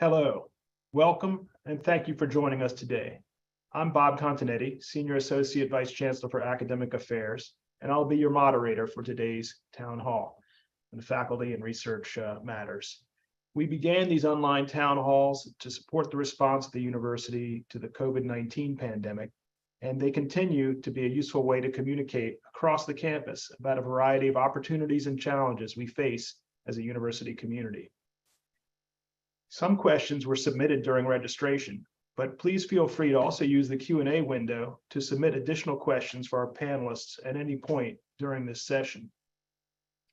Hello, welcome, and thank you for joining us today. I'm Bob Continetti, Senior Associate Vice Chancellor for Academic Affairs, and I'll be your moderator for today's town hall on faculty and research matters. We began these online town halls to support the response of the university to the COVID-19 pandemic, and they continue to be a useful way to communicate across the campus about a variety of opportunities and challenges we face as a university community. Some questions were submitted during registration, but please feel free to also use the Q&A window to submit additional questions for our panelists at any point during this session.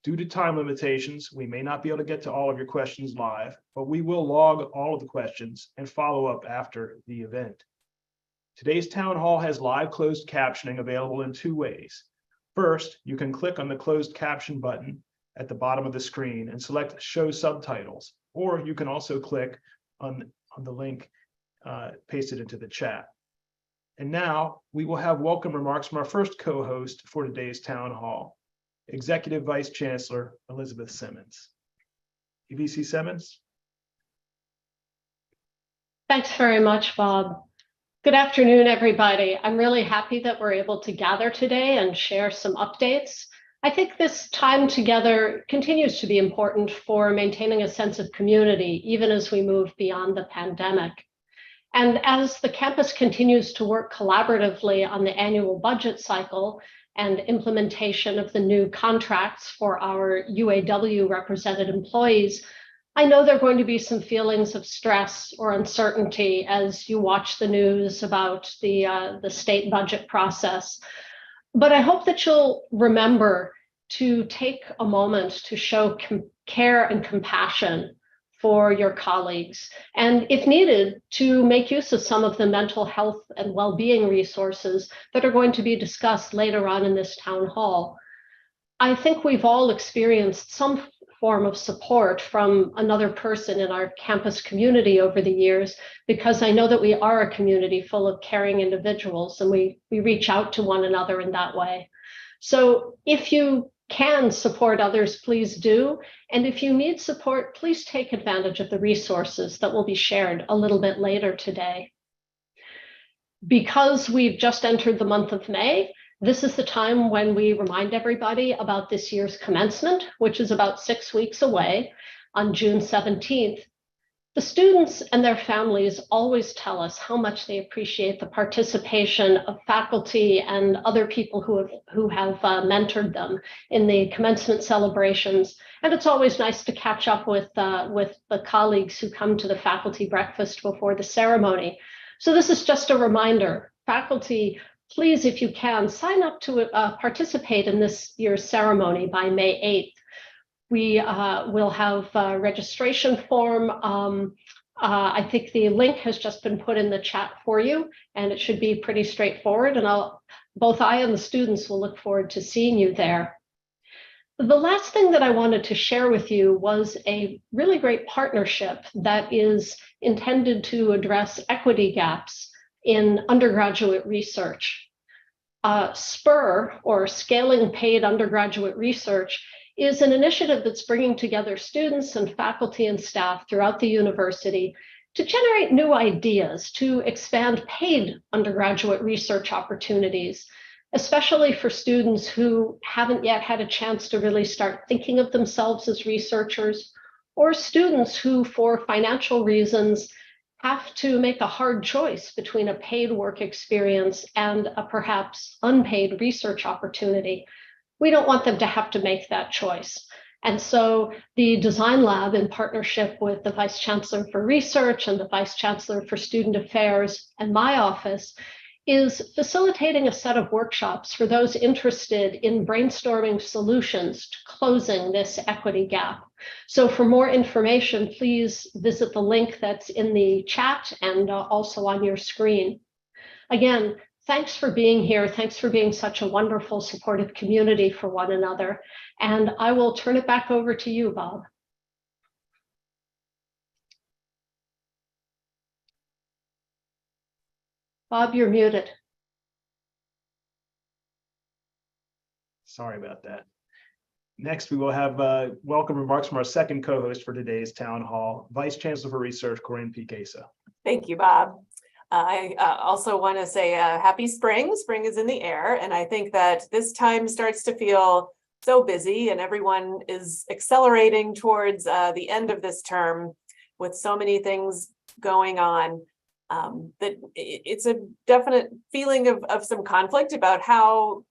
Due to time limitations, we may not be able to get to all of your questions live, but we will log all of the questions and follow up after the event. Today's town hall has live closed captioning available in two ways. First, you can click on the closed caption button at the bottom of the screen and select Show Subtitles, or you can also click on the link pasted into the chat. And now we will have welcome remarks from our first co-host for today's town hall, Executive Vice Chancellor Elizabeth Simmons. EVC Simmons. Thanks very much, Bob. Good afternoon, everybody. I'm really happy that we're able to gather today and share some updates. I think this time together continues to be important for maintaining a sense of community, even as we move beyond the pandemic. And as the campus continues to work collaboratively on the annual budget cycle and implementation of the new contracts for our UAW represented employees, I know there are going to be some feelings of stress or uncertainty as you watch the news about the state budget process. But I hope that you'll remember to take a moment to show care and compassion for your colleagues, and if needed, to make use of some of the mental health and well-being resources that are going to be discussed later on in this town hall. I think we've all experienced some form of support from another person in our campus community over the years, because I know that we are a community full of caring individuals, and we reach out to one another in that way. So if you can support others, please do. And if you need support, please take advantage of the resources that will be shared a little bit later today. Because we've just entered the month of May, this is the time when we remind everybody about this year's commencement, which is about 6 weeks away on June 17th. The students and their families always tell us how much they appreciate the participation of faculty and other people who have mentored them in the commencement celebrations. And it's always nice to catch up with the colleagues who come to the faculty breakfast before the ceremony. So this is just a reminder. Faculty, please, if you can, sign up to participate in this year's ceremony by May 8th. We will have a registration form. I think the link has just been put in the chat for you, and it should be pretty straightforward. And both I and the students will look forward to seeing you there. The last thing that I wanted to share with you was a really great partnership that is intended to address equity gaps in undergraduate research. SPUR, or Scaling Paid Undergraduate Research, is an initiative that's bringing together students and faculty and staff throughout the university to generate new ideas to expand paid undergraduate research opportunities, especially for students who haven't yet had a chance to really start thinking of themselves as researchers, or students who, for financial reasons, have to make a hard choice between a paid work experience and a perhaps unpaid research opportunity. We don't want them to have to make that choice. And so the Design Lab, in partnership with the Vice Chancellor for Research and the Vice Chancellor for Student Affairs and my office, is facilitating a set of workshops for those interested in brainstorming solutions to closing this equity gap. So for more information, please visit the link that's in the chat and also on your screen. Again, thanks for being here. Thanks for being such a wonderful, supportive community for one another. And I will turn it back over to you, Bob. Bob, you're muted. Sorry about that. Next, we will have welcome remarks from our second co-host for today's town hall, Vice Chancellor for Research, Corinne Peek-Asa. Thank you, Bob. I also want to say happy spring. Spring is in the air, and I think that this time starts to feel so busy, and everyone is accelerating towards the end of this term with so many things going on. That it's a definite feeling of some conflict about how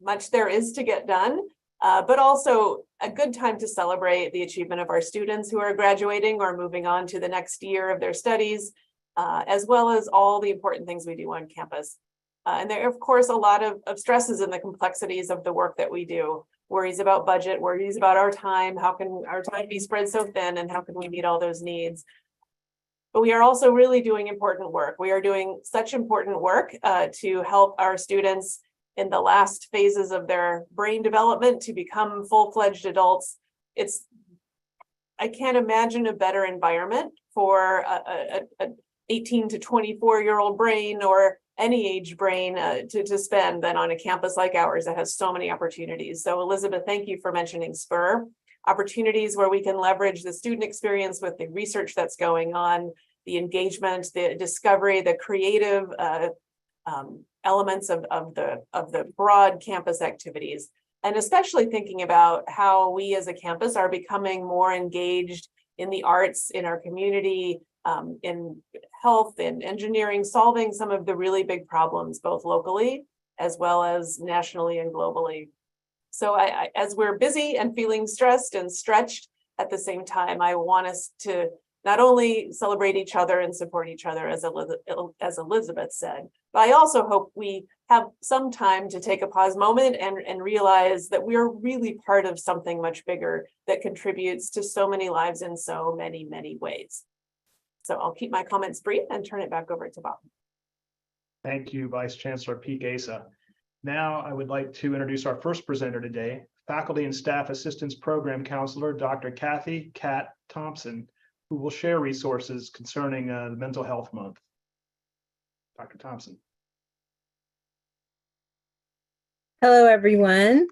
much there is to get done, but also a good time to celebrate the achievement of our students who are graduating or moving on to the next year of their studies, as well as all the important things we do on campus. And there are, of course, a lot of stresses in the complexities of the work that we do. Worries about budget, worries about our time. How can our time be spread so thin, and how can we meet all those needs? But we are also really doing important work. We are doing such important work to help our students in the last phases of their brain development to become full-fledged adults. I can't imagine a better environment for a 18 to 24-year-old brain or any age brain to spend than on a campus like ours that has so many opportunities. So Elizabeth, thank you for mentioning SPUR. Opportunities where we can leverage the student experience with the research that's going on, the engagement, the discovery, the creative elements of the broad campus activities, and especially thinking about how we as a campus are becoming more engaged in the arts, in our community, in health, in engineering, solving some of the really big problems, both locally as well as nationally and globally. So as we're busy and feeling stressed and stretched at the same time, I want us to not only celebrate each other and support each other, as Elizabeth said, but I also hope we have some time to take a pause moment and realize that we are really part of something much bigger that contributes to so many lives in so many, many ways. So I'll keep my comments brief and turn it back over to Bob. Thank you, Vice Chancellor Peek-Asa. Now I would like to introduce our first presenter today, Faculty and Staff Assistance Program Counselor, Dr. Kathy "Kat" Thompson, who will share resources concerning the Mental Health Month. Dr. Thompson. Hello, everyone.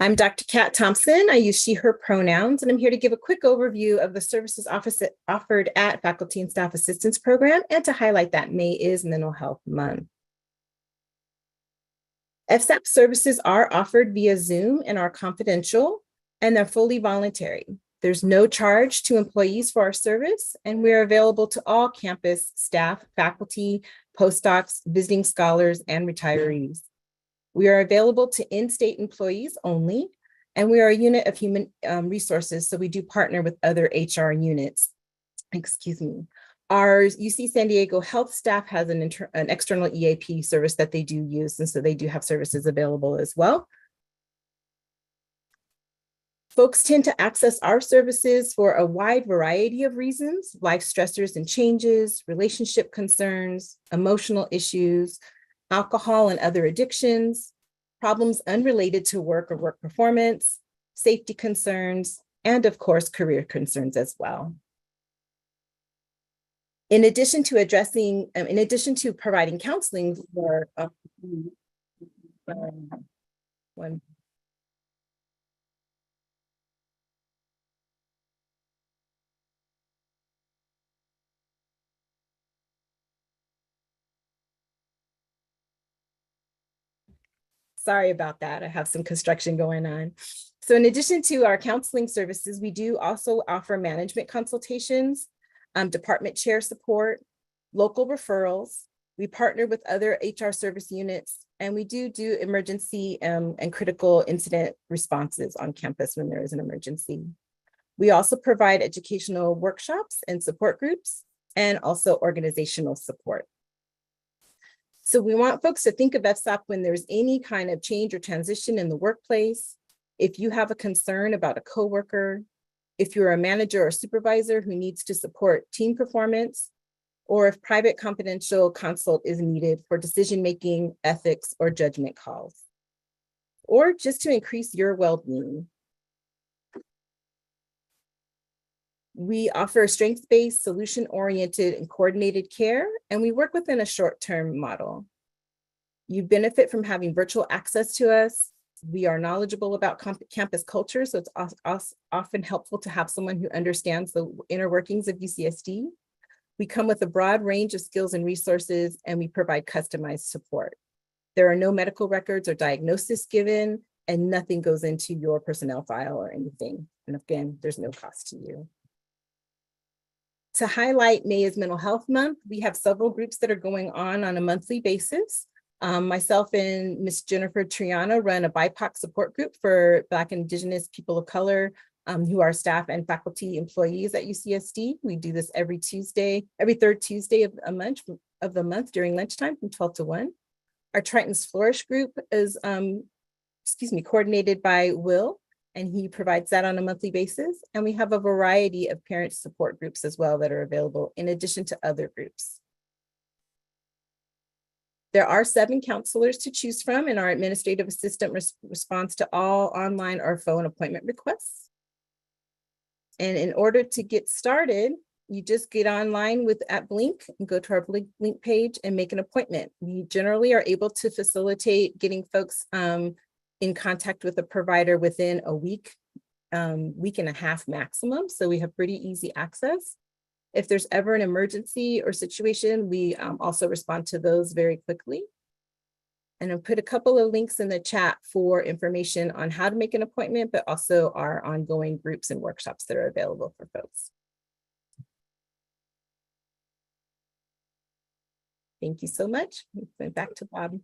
I'm Dr. Kat Thompson. I use she, her pronouns, and I'm here to give a quick overview of the services offered at Faculty and Staff Assistance Program and to highlight that May is Mental Health Month. FSAP services are offered via Zoom and are confidential, and they're fully voluntary. There's no charge to employees for our service, and we're available to all campus staff, faculty, postdocs, visiting scholars, and retirees. We are available to in-state employees only, and we are a unit of human resources, so we do partner with other HR units. Excuse me. Our UC San Diego Health staff has an external EAP service that they do use, and so they do have services available as well. Folks tend to access our services for a wide variety of reasons: life stressors and changes, relationship concerns, emotional issues, alcohol and other addictions, problems unrelated to work or work performance, safety concerns, and of course, career concerns as well. In addition to providing counseling for sorry about that. I have some construction going on. So in addition to our counseling services, we do also offer management consultations, department chair support, local referrals. We partner with other HR service units, and we do emergency and critical incident responses on campus when there is an emergency. We also provide educational workshops and support groups, and also organizational support. So we want folks to think of FSAP when there's any kind of change or transition in the workplace. If you have a concern about a coworker, if you're a manager or supervisor who needs to support team performance, or if private confidential consult is needed for decision-making, ethics, or judgment calls, or just to increase your well-being. We offer strengths-based, solution-oriented, and coordinated care, and we work within a short-term model. You benefit from having virtual access to us, We are knowledgeable about campus culture, so it's often helpful to have someone who understands the inner workings of UCSD. We come with a broad range of skills and resources, and we provide customized support. There are no medical records or diagnosis given, and nothing goes into your personnel file or anything. And again, there's no cost to you. To highlight May is Mental Health Month, we have several groups that are going on a monthly basis. Myself and Ms. Jennifer Triana run a BIPOC support group for Black and Indigenous people of color who are staff and faculty employees at UCSD. We do this every third Tuesday of the month during lunchtime from 12 to 1. Our Triton's Flourish group is coordinated by Will, and he provides that on a monthly basis. And we have a variety of parent support groups as well that are available in addition to other groups. There are 7 counselors to choose from, and our administrative assistant responds to all online or phone appointment requests. And in order to get started, you just get online at Blink and go to our Blink page and make an appointment. We generally are able to facilitate getting folks in contact with a provider within a week, week and a half maximum. So we have pretty easy access. If there's ever an emergency or situation, we also respond to those very quickly. And I'll put a couple of links in the chat for information on how to make an appointment, but also our ongoing groups and workshops that are available for folks. Thank you so much. Back to Bob.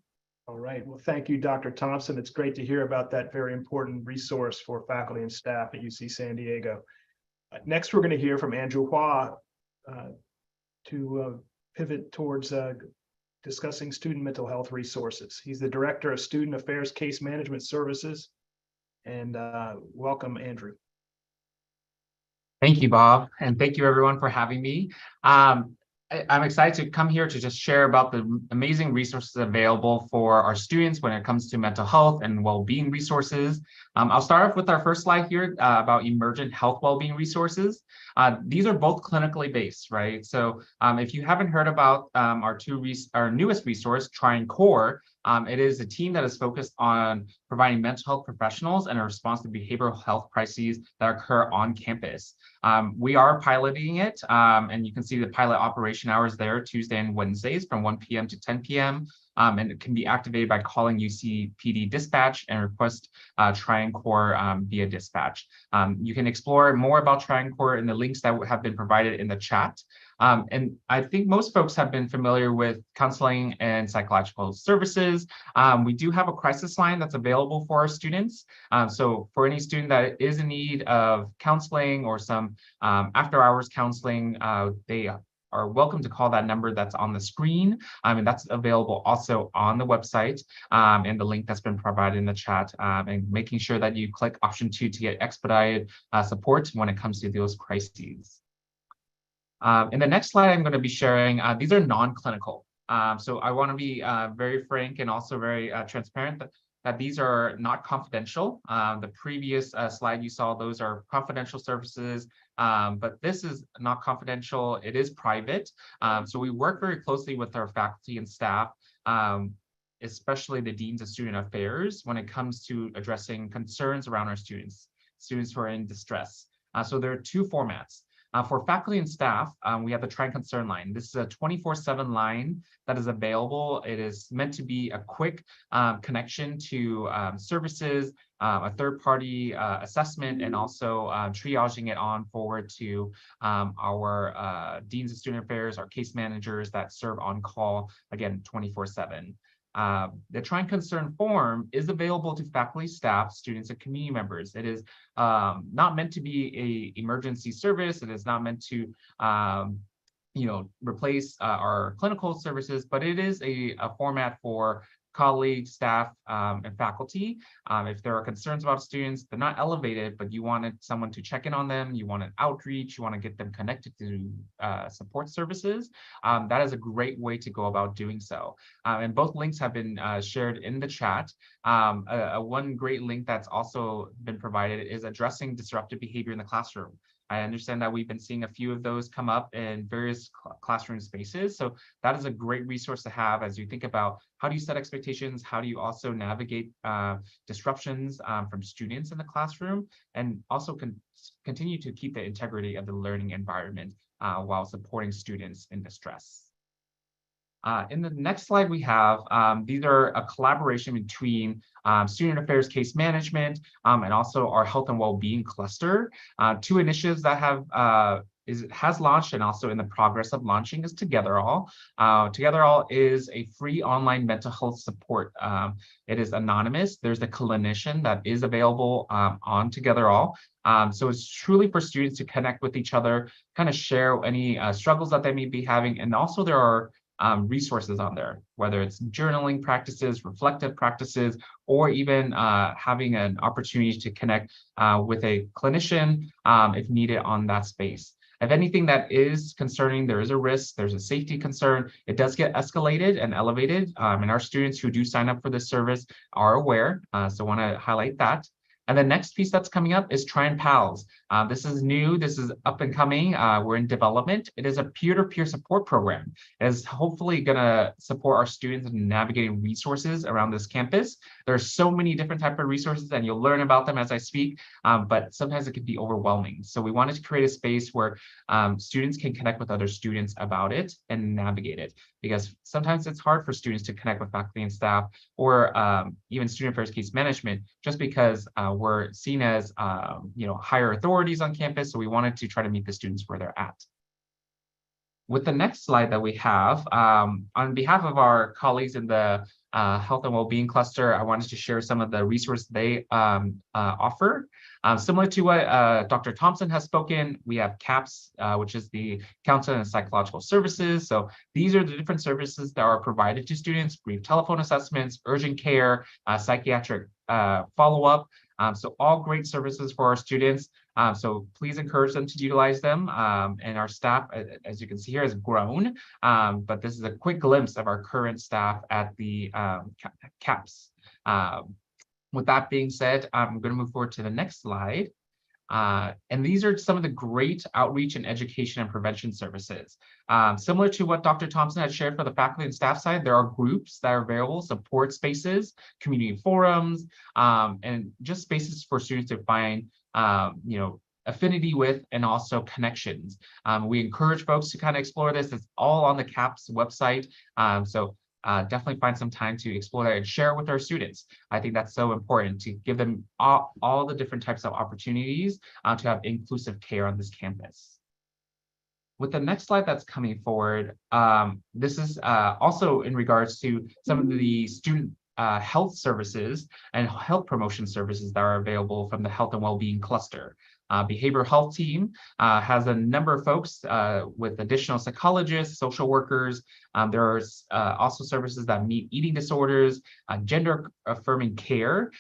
All right. Well, thank you, Dr. Thompson. It's great to hear about that very important resource for faculty and staff at UC San Diego. Next, we're going to hear from Andrew Hua to pivot towards discussing student mental health resources. He's the Director of Student Affairs Case Management Services. And welcome, Andrew. Thank you, Bob. And thank you, everyone, for having me. I'm excited to come here to just share about the amazing resources available for our students when it comes to mental health and well-being resources. I'll start off with our first slide here about emergent health well-being resources. These are both clinically based, right? So if you haven't heard about our newest resource, TrianCore, it is a team that is focused on providing mental health professionals and a response to behavioral health crises that occur on campus. We are piloting it, and you can see the pilot operation hours there, Tuesday and Wednesdays from 1 p.m. to 10 p.m. And it can be activated by calling UCPD dispatch and request TrianCore via dispatch. You can explore more about TrianCore in the links that have been provided in the chat. And I think most folks have been familiar with counseling and psychological services. We do have a crisis line that's available for our students. So for any student that is in need of counseling or some after hours counseling, they are welcome to call that number that's on the screen. And that's available also on the website and the link that's been provided in the chat, and making sure that you click option 2 to get expedited support when it comes to those crises. In the next slide, I'm going to be sharing, these are non-clinical. So I want to be very frank and also very transparent that these are not confidential. The previous slide you saw, those are confidential services, but this is not confidential. It is private. So we work very closely with our faculty and staff, especially the deans of student affairs, when it comes to addressing concerns around our students who are in distress. So there are 2 formats. For faculty and staff, we have the Try and Concern line. This is a 24/7 line that is available. It is meant to be a quick connection to services, a third-party assessment, and also triaging it on forward to our deans of student affairs, our case managers that serve on call, again, 24/7. The Try and Concern form is available to faculty, staff, students, and community members. It is not meant to be an emergency service. It is not meant to replace our clinical services, but it is a format for colleagues, staff, and faculty. If there are concerns about students, they're not elevated, but you wanted someone to check in on them, you want an outreach, you want to get them connected to support services, that is a great way to go about doing so. And both links have been shared in the chat. One great link that's also been provided is addressing disruptive behavior in the classroom. I understand that we've been seeing a few of those come up in various classroom spaces. So that is a great resource to have as you think about how do you set expectations, how do you also navigate disruptions from students in the classroom, and also continue to keep the integrity of the learning environment while supporting students in distress. In the next slide, we have these are a collaboration between Student Affairs Case Management and also our Health and Wellbeing Cluster. Two initiatives that has launched and also in the progress of launching is Together All. Together All is a free online mental health support. It is anonymous. There's a clinician that is available on Together All. So it's truly for students to connect with each other, kind of share any struggles that they may be having, and also there are resources on there, whether it's journaling practices, reflective practices, or even having an opportunity to connect with a clinician if needed on that space. If anything that is concerning, there is a risk, there's a safety concern, it does get escalated and elevated, and our students who do sign up for this service are aware, so want to highlight that. And the next piece that's coming up is Try and Pals. This is new, this is up and coming, we're in development. It is a peer-to-peer support program. It is hopefully gonna support our students in navigating resources around this campus. There are so many different types of resources and you'll learn about them as I speak, but sometimes it can be overwhelming. So we wanted to create a space where students can connect with other students about it and navigate it, because sometimes it's hard for students to connect with faculty and staff or even Student Affairs Case Management, just because we're seen as higher authorities on campus. So we wanted to try to meet the students where they're at. With the next slide that we have, on behalf of our colleagues in the Health and Wellbeing Cluster, I wanted to share some of the resources they offer. Similar to what Dr. Thompson has spoken, we have CAPS, which is the Counseling and Psychological Services. So these are the different services that are provided to students: brief telephone assessments, urgent care, psychiatric follow-up. So all great services for our students. So please encourage them to utilize them. And our staff, as you can see here, has grown. But this is a quick glimpse of our current staff at the CAPS. With that being said, I'm going to move forward to the next slide. And these are some of the great outreach and education and prevention services. Similar to what Dr. Thompson had shared for the faculty and staff side, there are groups that are available, support spaces, community forums, and just spaces for students to find, affinity with and also connections. We encourage folks to kind of explore this. It's all on the CAPS website. Definitely find some time to explore that and share it with our students. I think that's so important to give them all the different types of opportunities to have inclusive care on this campus. With the next slide that's coming forward, this is also in regards to some of the student health services and health promotion services that are available from the Health and Wellbeing Cluster. Behavioral health team has a number of folks with additional psychologists, social workers. There's also services that meet eating disorders, gender affirming care,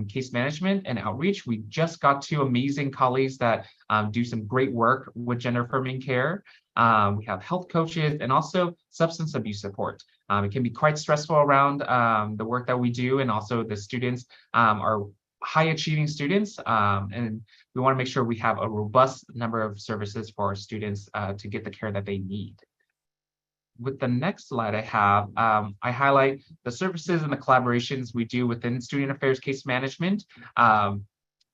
case management, and outreach. We just got two amazing colleagues that do some great work with gender affirming care. We have health coaches and also substance abuse support. It can be quite stressful around the work that we do, and also the students are high achieving students, and we want to make sure we have a robust number of services for our students to get the care that they need. With the next slide I have, I highlight the services and the collaborations we do within Student Affairs Case Management.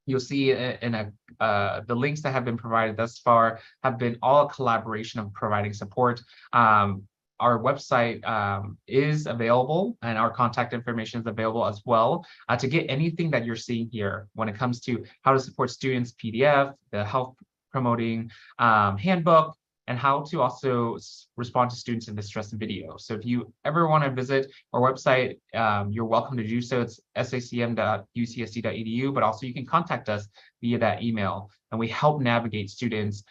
You'll see in the links that have been provided thus far have been all a collaboration of providing support. Our website is available, and our contact information is available as well to get anything that you're seeing here when it comes to how to support students, PDF, the health promoting handbook, and how to also respond to students in distress video. So if you ever want to visit our website, you're welcome to do so. It's sacm.ucsd.edu, but also you can contact us via that email, and we help navigate students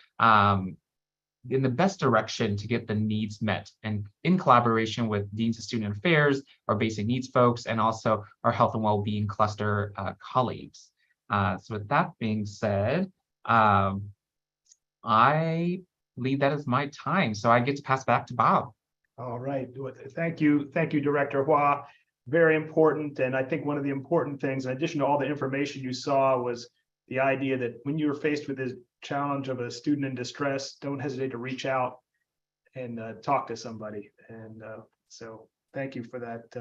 in the best direction to get the needs met, and in collaboration with Deans of Student Affairs, our basic needs folks, and also our Health and Wellbeing Cluster colleagues. So with that being said, I believe that is my time. So I get to pass back to Bob. All right. Thank you, Director Hua. Very important. And I think one of the important things, in addition to all the information you saw, was the idea that when you're faced with this challenge of a student in distress, don't hesitate to reach out and talk to somebody. And so thank you for that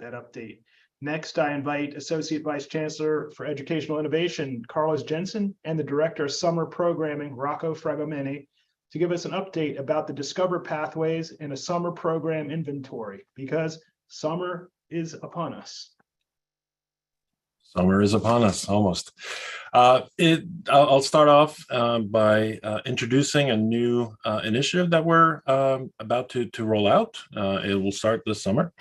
update. Next, I invite Associate Vice Chancellor for Educational Innovation, Carlos Jensen, and the Director of Summer Programming, Rocco Fragomeni, to give us an update about the Discover Pathways and a summer program inventory, because summer is upon us. Summer is upon us, almost. I'll start off by introducing a new initiative that we're about to roll out. It will start this summer.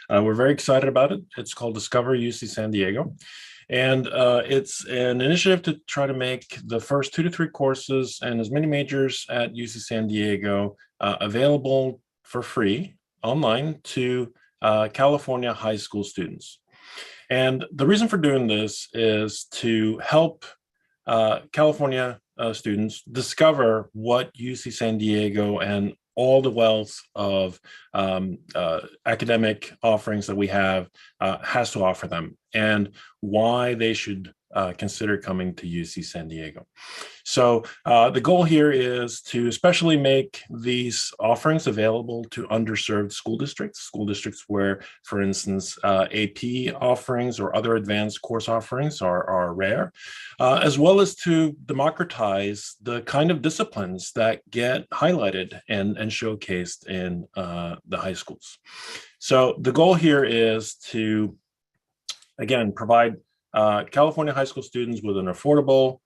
We're very excited about it. It's called Discover UC San Diego. And it's an initiative to try to make the first 2 to 3 courses and as many majors at UC San Diego available for free online to California high school students. And the reason for doing this is to help California students discover what UC San Diego and all the wealth of academic offerings that we have has to offer them, and why they should consider coming to UC San Diego. So the goal here is to especially make these offerings available to underserved school districts where, for instance, AP offerings or other advanced course offerings are rare, as well as to democratize the kind of disciplines that get highlighted and showcased in the high schools. So the goal here is to, again, provide California high school students with an affordable,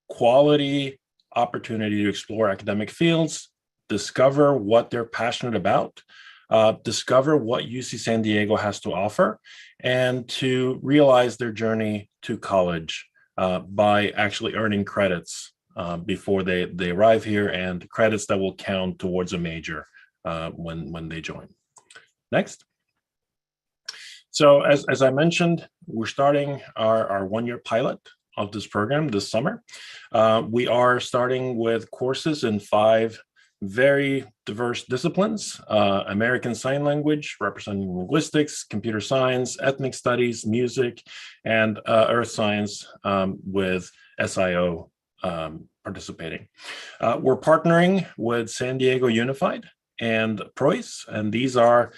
quality opportunity to explore academic fields, discover what they're passionate about, discover what UC San Diego has to offer, and to realize their journey to college by actually earning credits before they arrive here, and credits that will count towards a major when they join. Next. So as I mentioned, we're starting our 1-year pilot of this program this summer. We are starting with courses in 5 very diverse disciplines: American Sign Language, representing linguistics, computer science, ethnic studies, music, and earth science with SIO participating. We're partnering with San Diego Unified and PROIS, and these are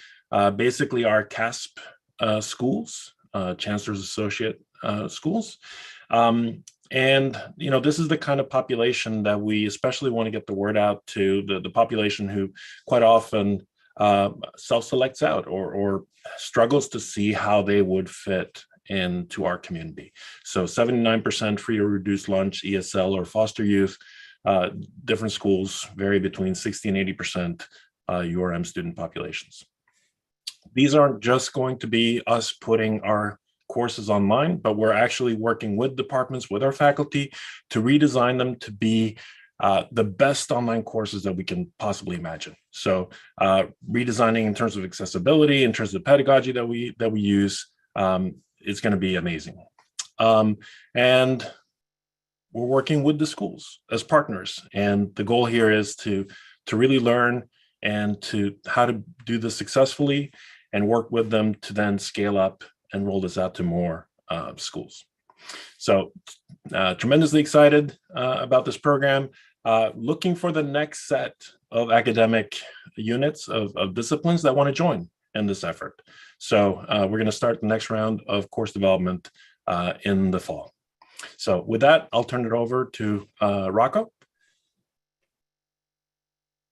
basically our CASP schools, Chancellor's Associate schools. And, you know, this is the kind of population that we especially want to get the word out to, the population who quite often self-selects out or struggles to see how they would fit into our community. So 79% free or reduced lunch, ESL or foster youth, different schools vary between 60 and 80% URM student populations. These aren't just going to be us putting our courses online, but we're actually working with departments, with our faculty, to redesign them to be the best online courses that we can possibly imagine. So redesigning in terms of accessibility, in terms of pedagogy that we use, it's going to be amazing. And we're working with the schools as partners. And the goal here is to really learn and to how to do this successfully and work with them to then scale up and roll this out to more schools. So tremendously excited about this program, looking for the next set of academic units of disciplines that want to join in this effort. So we're going to start the next round of course development in the fall. So with that, I'll turn it over to Rocco.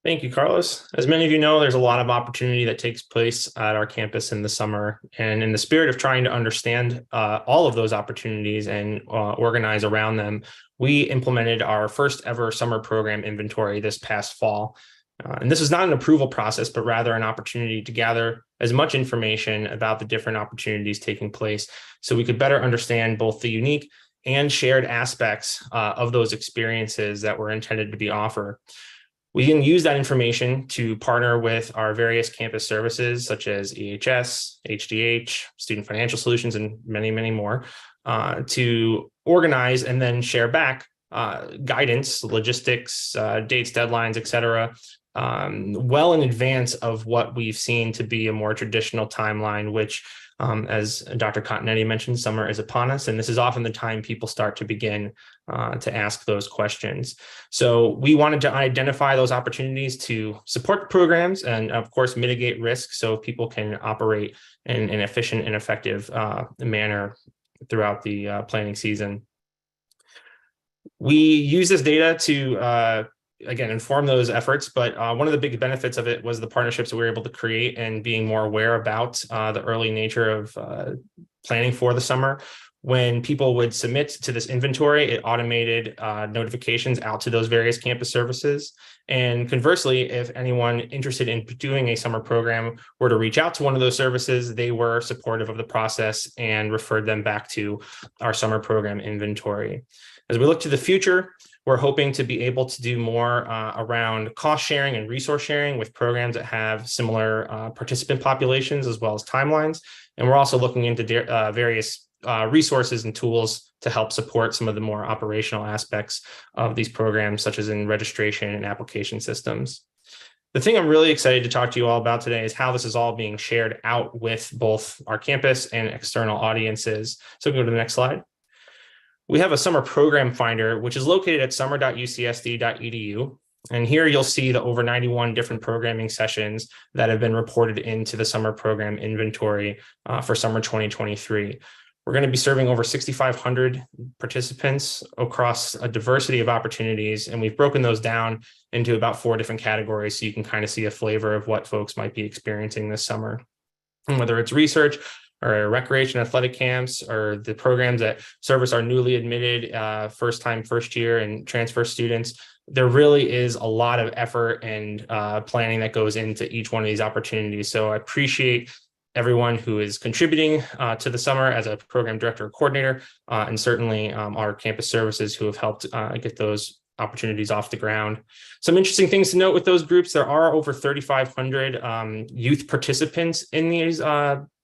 Thank you, Carlos. As many of you know, there's a lot of opportunity that takes place at our campus in the summer. And in the spirit of trying to understand all of those opportunities and organize around them, we implemented our first ever summer program inventory this past fall. And this is not an approval process, but rather an opportunity to gather as much information about the different opportunities taking place so we could better understand both the unique and shared aspects of those experiences that were intended to be offered. We can use that information to partner with our various campus services, such as EHS, HDH, Student Financial Solutions, and many, many more, to organize and then share back guidance, logistics, dates, deadlines, et cetera, well in advance of what we've seen to be a more traditional timeline, which as Dr. Continetti mentioned, summer is upon us, and this is often the time people start to begin to ask those questions. So we wanted to identify those opportunities to support programs and, of course, mitigate risk so people can operate in an efficient and effective manner throughout the planning season. We use this data to again, inform those efforts. But one of the big benefits of it was the partnerships that we were able to create and being more aware about the early nature of planning for the summer. When people would submit to this inventory, it automated notifications out to those various campus services. And conversely, if anyone interested in doing a summer program were to reach out to one of those services, they were supportive of the process and referred them back to our summer program inventory. As we look to the future, we're hoping to be able to do more around cost sharing and resource sharing with programs that have similar participant populations as well as timelines. And we're also looking into various resources and tools to help support some of the more operational aspects of these programs, such as in registration and application systems. The thing I'm really excited to talk to you all about today is how this is all being shared out with both our campus and external audiences. So we can go to the next slide. We have a summer program finder, which is located at summer.ucsd.edu. And here you'll see the over 91 different programming sessions that have been reported into the summer program inventory for summer 2023. We're going to be serving over 6,500 participants across a diversity of opportunities, and we've broken those down into about 4 different categories so you can kind of see a flavor of what folks might be experiencing this summer. And whether it's research, or recreation athletic camps, or the programs that service our newly admitted first year and transfer students, there really is a lot of effort and planning that goes into each one of these opportunities. So I appreciate everyone who is contributing to the summer as a program director or coordinator, and certainly our campus services who have helped get those opportunities off the ground. Some interesting things to note with those groups: there are over 3,500 youth participants in these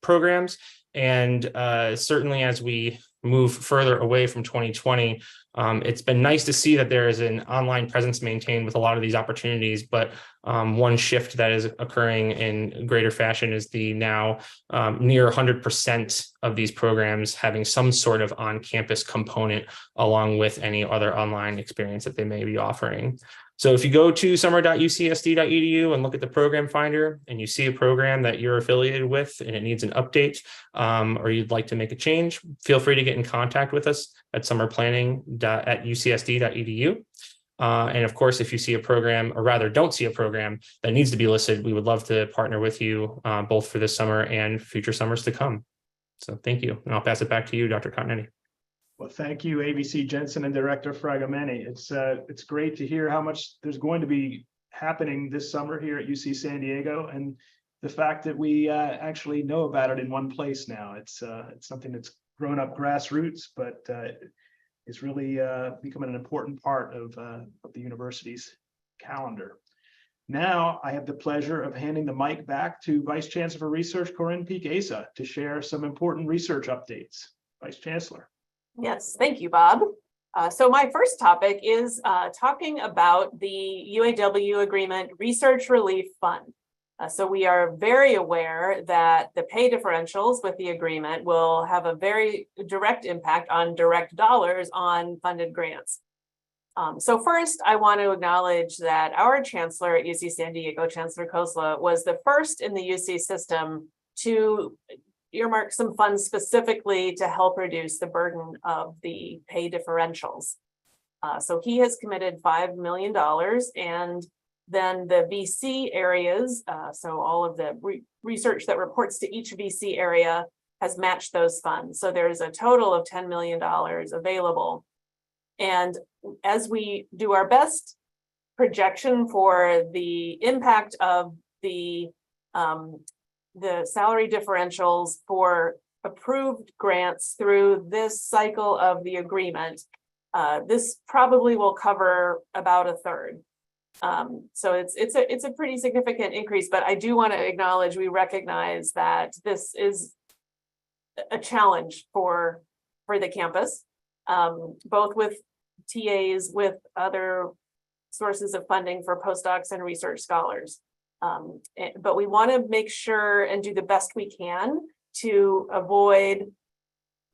programs. And certainly as we move further away from 2020, it's been nice to see that there is an online presence maintained with a lot of these opportunities. But one shift that is occurring in greater fashion is the now near 100% of these programs having some sort of on-campus component along with any other online experience that they may be offering. So if you go to summer.ucsd.edu and look at the program finder and you see a program that you're affiliated with and it needs an update, or you'd like to make a change, feel free to get in contact with us at summerplanning@ucsd.edu. And of course, if you see a program, or rather don't see a program that needs to be listed, we would love to partner with you both for this summer and future summers to come. So thank you. And I'll pass it back to you, Dr. Continetti. Well, thank you, ABC Jensen and Director Fragamini. It's great to hear how much there's going to be happening this summer here at UC San Diego, and the fact that we actually know about it in one place now. It's something that's grown up grassroots, but it's really becoming an important part of the university's calendar. Now, I have the pleasure of handing the mic back to Vice Chancellor for Research, Corinne Peek-Asa, to share some important research updates. Vice Chancellor. Yes, thank you, Bob. So my first topic is talking about the UAW Agreement Research Relief Fund. So we are very aware that the pay differentials with the agreement will have a very direct impact on direct dollars on funded grants. So first, I want to acknowledge that our chancellor at UC San Diego, Chancellor Khosla, was the first in the UC system to earmark some funds specifically to help reduce the burden of the pay differentials. So he has committed $5 million, and then the VC areas, so all of the research that reports to each VC area has matched those funds. So there's a total of $10 million available. And as we do our best projection for the impact of the salary differentials for approved grants through this cycle of the agreement, this probably will cover about a third. So it's a pretty significant increase, but I do want to acknowledge, we recognize that this is a challenge for the campus, both with TAs, with other sources of funding for postdocs and research scholars. But we want to make sure and do the best we can to avoid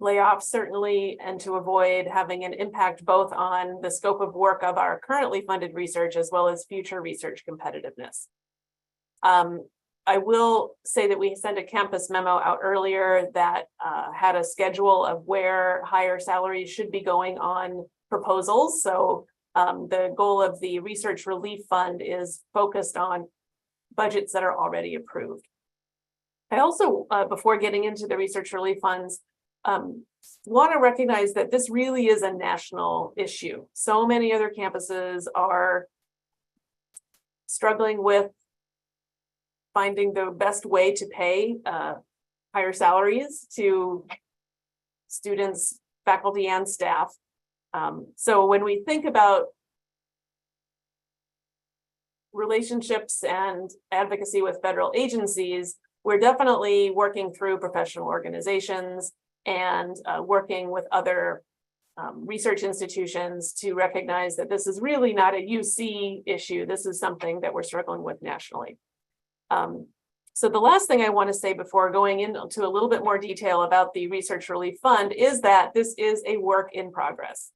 layoffs, certainly, and to avoid having an impact both on the scope of work of our currently funded research as well as future research competitiveness. I will say that we sent a campus memo out earlier that had a schedule of where higher salaries should be going on proposals. So the goal of the Research Relief Fund is focused on budgets that are already approved. I also, before getting into the Research Relief Funds, want to recognize that this really is a national issue. So many other campuses are struggling with finding the best way to pay higher salaries to students, faculty, and staff. So when we think about relationships and advocacy with federal agencies, we're definitely working through professional organizations and working with other research institutions to recognize that this is really not a UC issue. This is something that we're struggling with nationally. So the last thing I want to say before going into a little bit more detail about the Research Relief Fund is that this is a work in progress.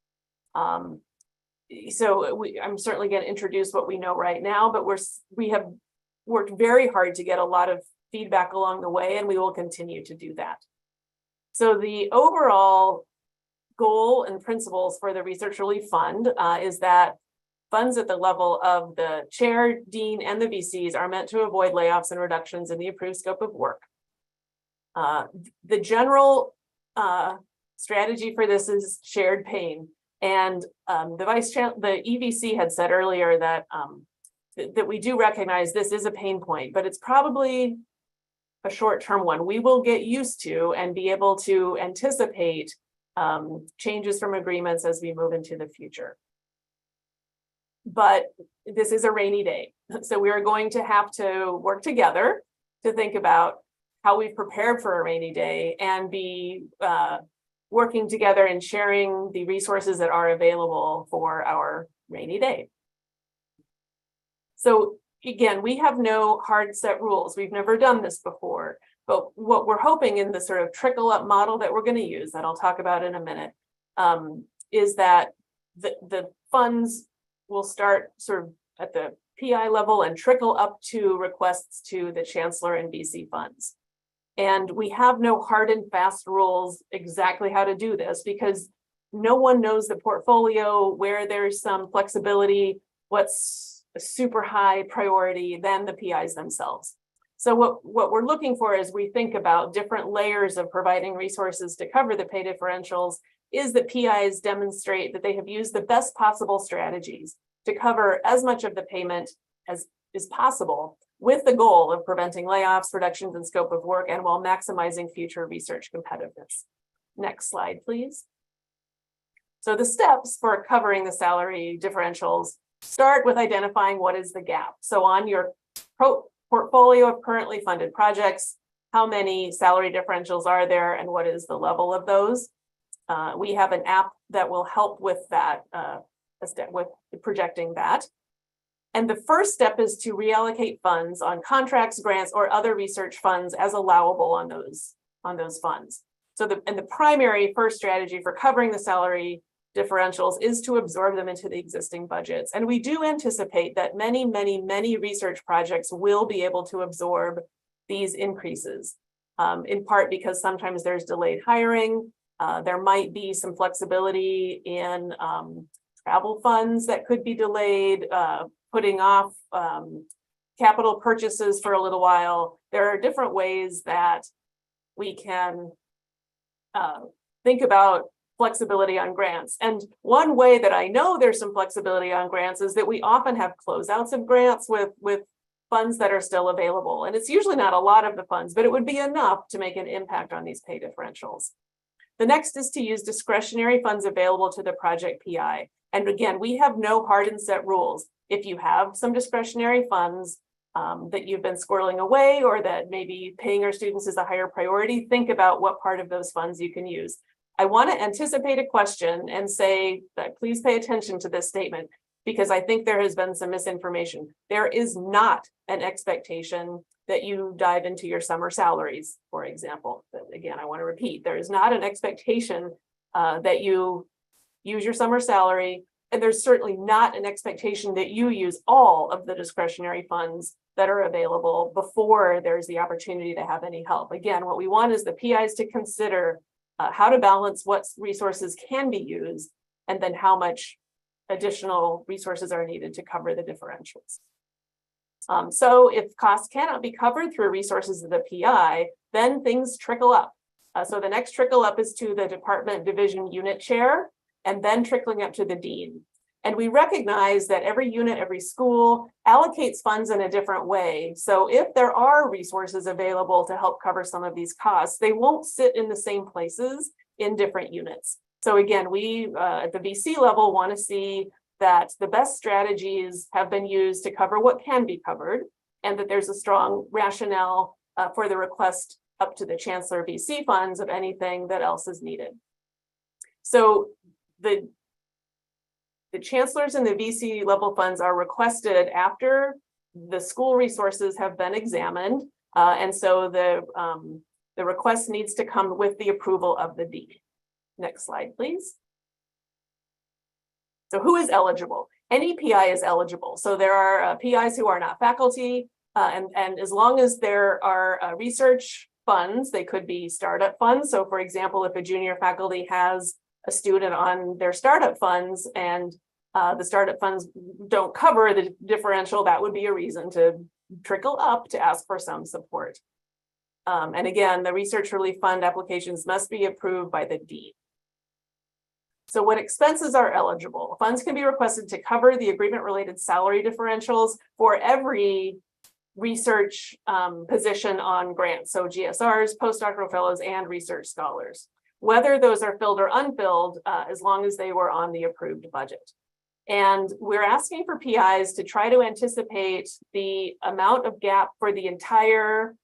So I'm certainly going to introduce what we know right now, but we have worked very hard to get a lot of feedback along the way, and we will continue to do that. So the overall goal and principles for the Research Relief Fund is that funds at the level of the chair, dean, and the VCs are meant to avoid layoffs and reductions in the approved scope of work. The general strategy for this is shared pain. And the EVC had said earlier that that we do recognize this is a pain point, but it's probably a short-term one. We will get used to and be able to anticipate changes from agreements as we move into the future. But this is a rainy day. So we are going to have to work together to think about how we've prepared for a rainy day and be working together and sharing the resources that are available for our rainy day. So again, we have no hard set rules. We've never done this before, but what we're hoping in the sort of trickle up model that we're going to use, that I'll talk about in a minute, is that the funds will start sort of at the PI level and trickle up to requests to the Chancellor and VC funds. And we have no hard and fast rules exactly how to do this because no one knows the portfolio, where there's some flexibility, what's a super high priority than the PIs themselves. So what we're looking for as we think about different layers of providing resources to cover the pay differentials is that PIs demonstrate that they have used the best possible strategies to cover as much of the payment as is possible, with the goal of preventing layoffs, reductions in scope of work, and while maximizing future research competitiveness. Next slide, please. So the steps for covering the salary differentials start with identifying what is the gap. So on your portfolio of currently funded projects, how many salary differentials are there and what is the level of those? We have an app that will help with that, with projecting that. And the first step is to reallocate funds on contracts, grants, or other research funds as allowable on those funds. So the primary first strategy for covering the salary differentials is to absorb them into the existing budgets. And we do anticipate that many, many, many research projects will be able to absorb these increases, in part because sometimes there's delayed hiring. There might be some flexibility in travel funds that could be delayed, putting off capital purchases for a little while. There are different ways that we can think about flexibility on grants. And one way that I know there's some flexibility on grants is that we often have closeouts of grants with funds that are still available. And it's usually not a lot of the funds, but it would be enough to make an impact on these pay differentials. The next is to use discretionary funds available to the project PI. And again, we have no hard and set rules. If you have some discretionary funds that you've been squirreling away, or that maybe paying our students is a higher priority, think about what part of those funds you can use. I want to anticipate a question and say that please pay attention to this statement. because I think there has been some misinformation. There is not an expectation that you dive into your summer salaries, for example. But again, I want to repeat, there is not an expectation that you use your summer salary, and there's certainly not an expectation that you use all of the discretionary funds that are available before there's the opportunity to have any help. Again, what we want is the PIs to consider how to balance what resources can be used and then how much additional resources are needed to cover the differentials. So if costs cannot be covered through resources of the PI, then things trickle up. So the next trickle up is to the department division unit chair, and then trickling up to the dean. And we recognize that every unit, every school allocates funds in a different way. So if there are resources available to help cover some of these costs, they won't sit in the same places in different units. So again, we at the VC level want to see that the best strategies have been used to cover what can be covered, and that there's a strong rationale for the request up to the Chancellor VC funds of anything that else is needed. So the chancellors and the VC level funds are requested after the school resources have been examined. And so the request needs to come with the approval of the dean. Next slide, please. So who is eligible? Any PI is eligible. So there are PIs who are not faculty, and as long as there are research funds, they could be startup funds. So for example, if a junior faculty has a student on their startup funds and the startup funds don't cover the differential, that would be a reason to trickle up to ask for some support. And again, the research relief fund applications must be approved by the dean. So what expenses are eligible? Funds can be requested to cover the agreement-related salary differentials for every research position on grants. So GSRs, postdoctoral fellows, and research scholars. Whether those are filled or unfilled, as long as they were on the approved budget. And we're asking for PIs to try to anticipate the amount of gap for the entire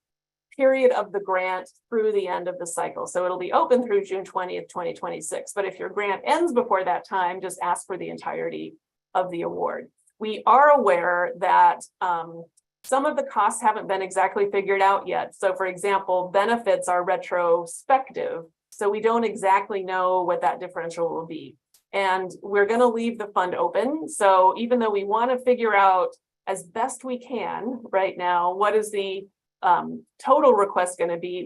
period of the grant through the end of the cycle. So it'll be open through June 20th, 2026. But if your grant ends before that time, just ask for the entirety of the award. We are aware that some of the costs haven't been exactly figured out yet. So for example, benefits are retrospective. So we don't exactly know what that differential will be. And we're going to leave the fund open. So even though we want to figure out as best we can right now, what is the total request going to be,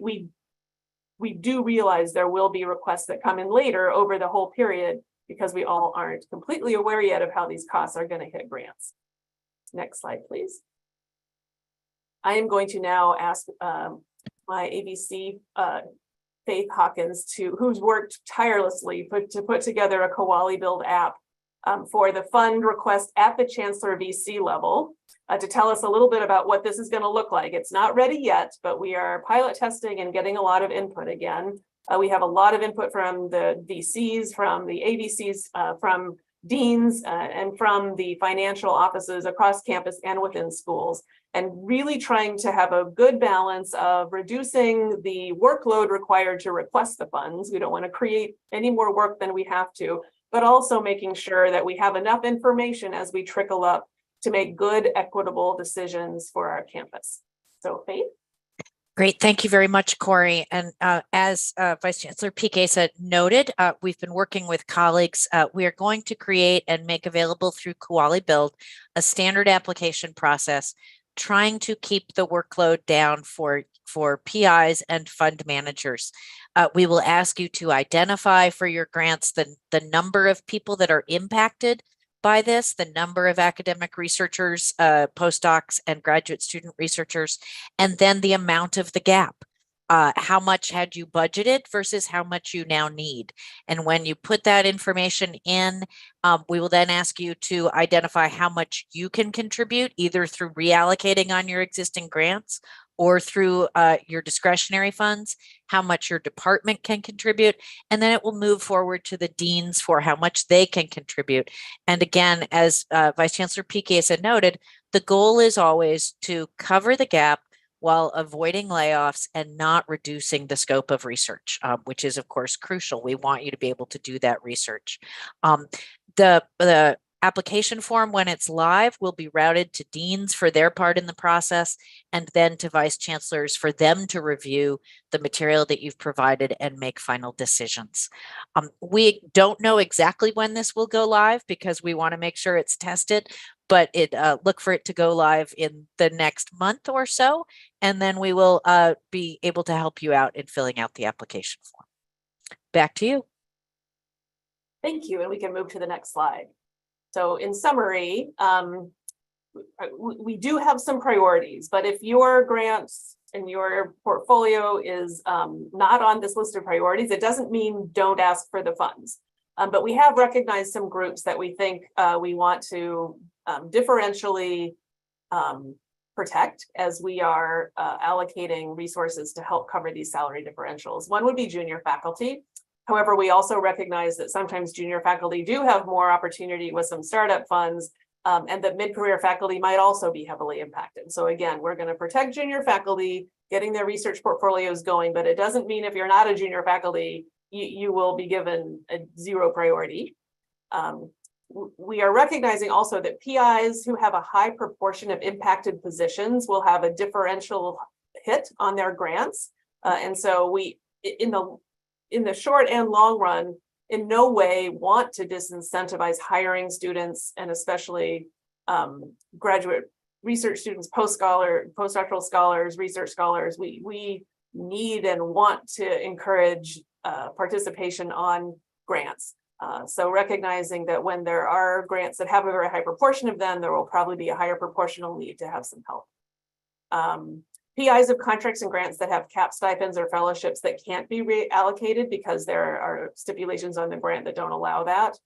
we do realize there will be requests that come in later over the whole period because we all aren't completely aware yet of how these costs are going to hit grants. Next slide, please. I am going to now ask my ABC Faith Hawkins, who's worked tirelessly to put together a Koali Build app for the fund request at the Chancellor VC level to tell us a little bit about what this is going to look like. It's not ready yet, but we are pilot testing and getting a lot of input again. We have a lot of input from the VCs, from the AVCs, from deans, and from the financial offices across campus and within schools, and really trying to have a good balance of reducing the workload required to request the funds. We don't want to create any more work than we have to, but also making sure that we have enough information as we trickle up to make good, equitable decisions for our campus. So Faith? Great. Thank you very much, Corey. And as Vice Chancellor Peek-Asa noted, we've been working with colleagues. We are going to create and make available through Koali Build a standard application process, trying to keep the workload down for PIs and fund managers. We will ask you to identify for your grants the number of people that are impacted by this, the number of academic researchers, postdocs, and graduate student researchers, and then the amount of the gap. How much had you budgeted versus how much you now need? And when you put that information in, we will then ask you to identify how much you can contribute, either through reallocating on your existing grants or through your discretionary funds, how much your department can contribute, and then it will move forward to the deans for how much they can contribute. And again, as Vice Chancellor Peek-Asa noted, the goal is always to cover the gap while avoiding layoffs and not reducing the scope of research, which is, of course, crucial. We want you to be able to do that research. The application form, when it's live, will be routed to deans for their part in the process, and then to vice chancellors for them to review the material that you've provided and make final decisions. We don't know exactly when this will go live because we want to make sure it's tested, but look for it to go live in the next month or so, and then we will be able to help you out in filling out the application form. Back to you. Thank you, and we can move to the next slide. So in summary, we do have some priorities, but if your grants and your portfolio is not on this list of priorities, it doesn't mean don't ask for the funds. But we have recognized some groups that we think we want to differentially protect as we are allocating resources to help cover these salary differentials. One would be junior faculty. However, we also recognize that sometimes junior faculty do have more opportunity with some startup funds, and that mid-career faculty might also be heavily impacted. So again, we're going to protect junior faculty, getting their research portfolios going, but it doesn't mean if you're not a junior faculty, you will be given a zero priority. We are recognizing also that PIs who have a high proportion of impacted positions will have a differential hit on their grants. And so we, in the short and long run, in no way want to disincentivize hiring students, and especially graduate research students, postdoctoral scholars, research scholars. We need and want to encourage participation on grants. So recognizing that when there are grants that have a very high proportion of them, there will probably be a higher proportional need to have some help. PIs of contracts and grants that have cap stipends or fellowships that can't be reallocated because there are stipulations on the grant that don't allow that.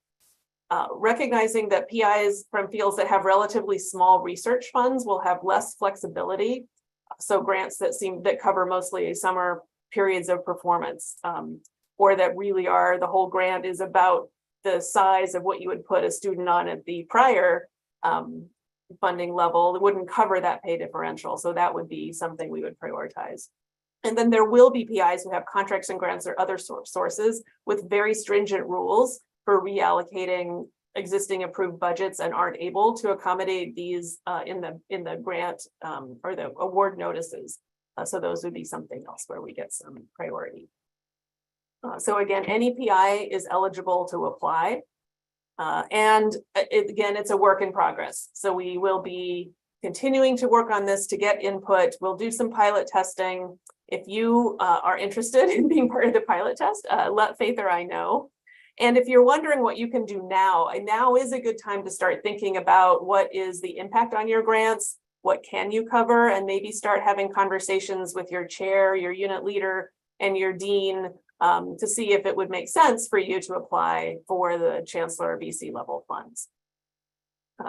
Recognizing that PIs from fields that have relatively small research funds will have less flexibility. So grants that cover mostly summer periods of performance, or that really are, the whole grant is about the size of what you would put a student on at the prior funding level. It wouldn't cover that pay differential. So that would be something we would prioritize. And then there will be PIs who have contracts and grants or other sources with very stringent rules for reallocating existing approved budgets and aren't able to accommodate these in the grant or the award notices. So those would be something else where we get some priority. So again, any PI is eligible to apply. And again, it's a work in progress. So we will be continuing to work on this to get input. We'll do some pilot testing. If you are interested in being part of the pilot test, let Faith or I know. And if you're wondering what you can do now is a good time to start thinking about what is the impact on your grants, what can you cover, and maybe start having conversations with your chair, your unit leader, and your dean to see if it would make sense for you to apply for the Chancellor BC level funds.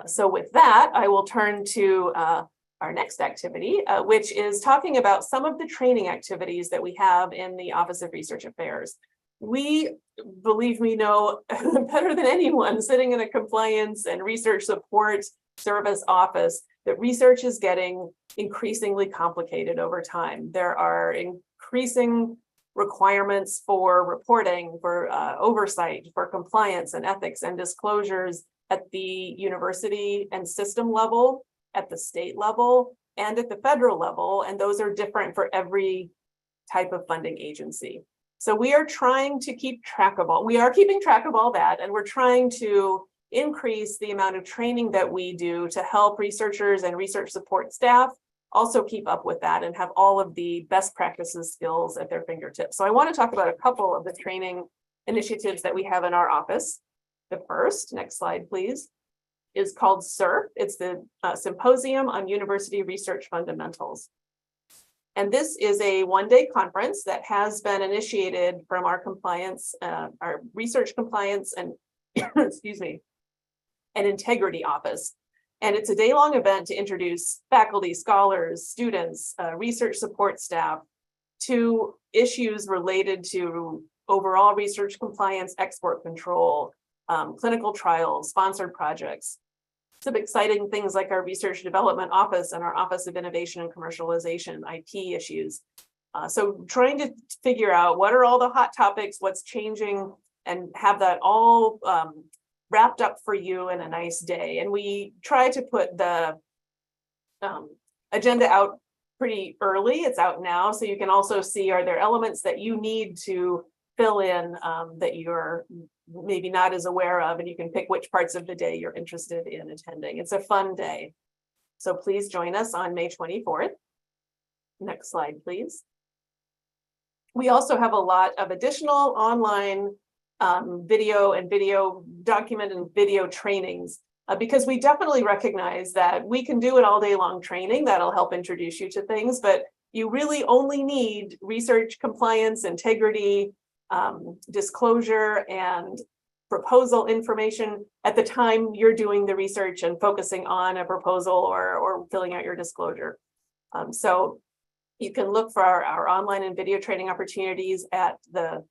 So with that, I will turn to our next activity, which is talking about some of the training activities that we have in the Office of Research Affairs. We, believe me, know better than anyone sitting in a compliance and research support service office that research is getting increasingly complicated over time. There are increasing requirements for reporting, for oversight, for compliance and ethics and disclosures at the university and system level, at the state level, and at the federal level. And those are different for every type of funding agency. So we are trying to keep track of we are keeping track of all that, and we're trying to increase the amount of training that we do to help researchers and research support staff also keep up with that and have all of the best practices skills at their fingertips. So I want to talk about a couple of the training initiatives that we have in our office. The first, next slide, please, is called SURF. It's the Symposium on University Research Fundamentals. And this is a one-day conference that has been initiated from our compliance, our research compliance and, excuse me, and integrity office. And it's a day-long event to introduce faculty, scholars, students, research support staff to issues related to overall research compliance, export control, clinical trials, sponsored projects. Some exciting things like our research development office and our Office of Innovation and Commercialization, IP issues. So trying to figure out what are all the hot topics, what's changing, and have that all wrapped up for you in a nice day. And we try to put the agenda out pretty early. It's out now, so you can also see, are there elements that you need to fill in that you're maybe not as aware of, and you can pick which parts of the day you're interested in attending. It's a fun day. So please join us on May 24th. Next slide, please. We also have a lot of additional online video document and video trainings because we definitely recognize that we can do an all day long training that'll help introduce you to things, but you really only need research compliance, integrity, disclosure, and proposal information at the time you're doing the research and focusing on a proposal or filling out your disclosure. So you can look for our online and video training opportunities at the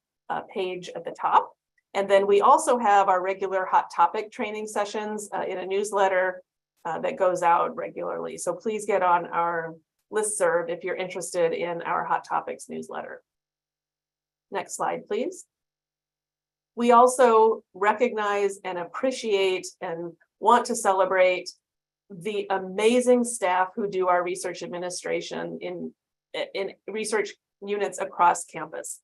page at the top. And then we also have our regular hot topic training sessions in a newsletter that goes out regularly. So please get on our listserv if you're interested in our hot topics newsletter. Next slide, please. We also recognize and appreciate and want to celebrate the amazing staff who do our research administration in research units across campus.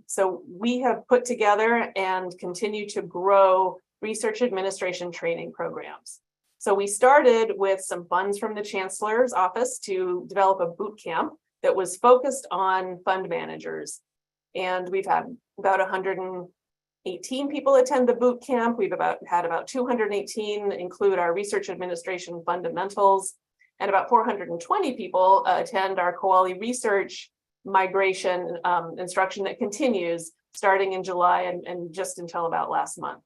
So we have put together and continue to grow research administration training programs. So we started with some funds from the Chancellor's office to develop a boot camp that was focused on fund managers. And we've had about 118 people attend the boot camp. We've had about 218 include our research administration fundamentals, and about 420 people attend our Koali research migration instruction that continues starting in July and just until about last month.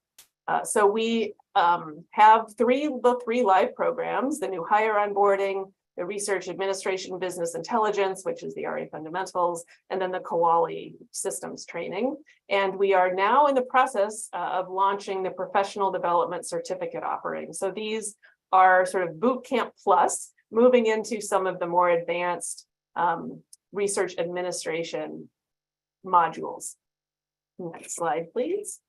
So we have the three live programs: the new hire onboarding, the research administration business intelligence, which is the RA fundamentals, and then the Koali systems training. And we are now in the process of launching the professional development certificate offering. So these are sort of boot camp plus, moving into some of the more advanced research administration modules. Next slide, please.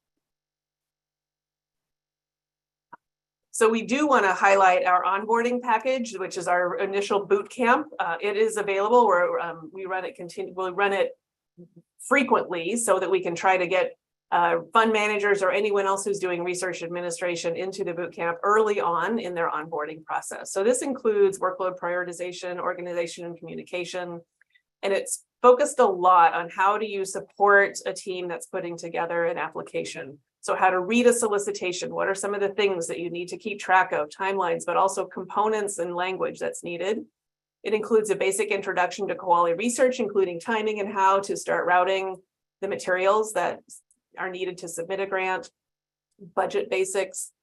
So we do want to highlight our onboarding package, which is our initial boot camp. It is available where we run it we'll run it frequently so that we can try to get fund managers or anyone else who's doing research administration into the boot camp early on in their onboarding process. So this includes workload prioritization, organization, and communication. And it's focused a lot on how do you support a team that's putting together an application. So how to read a solicitation, what are some of the things that you need to keep track of, timelines, but also components and language that's needed. It includes a basic introduction to Koali research, including timing and how to start routing the materials that are needed to submit a grant, budget basics,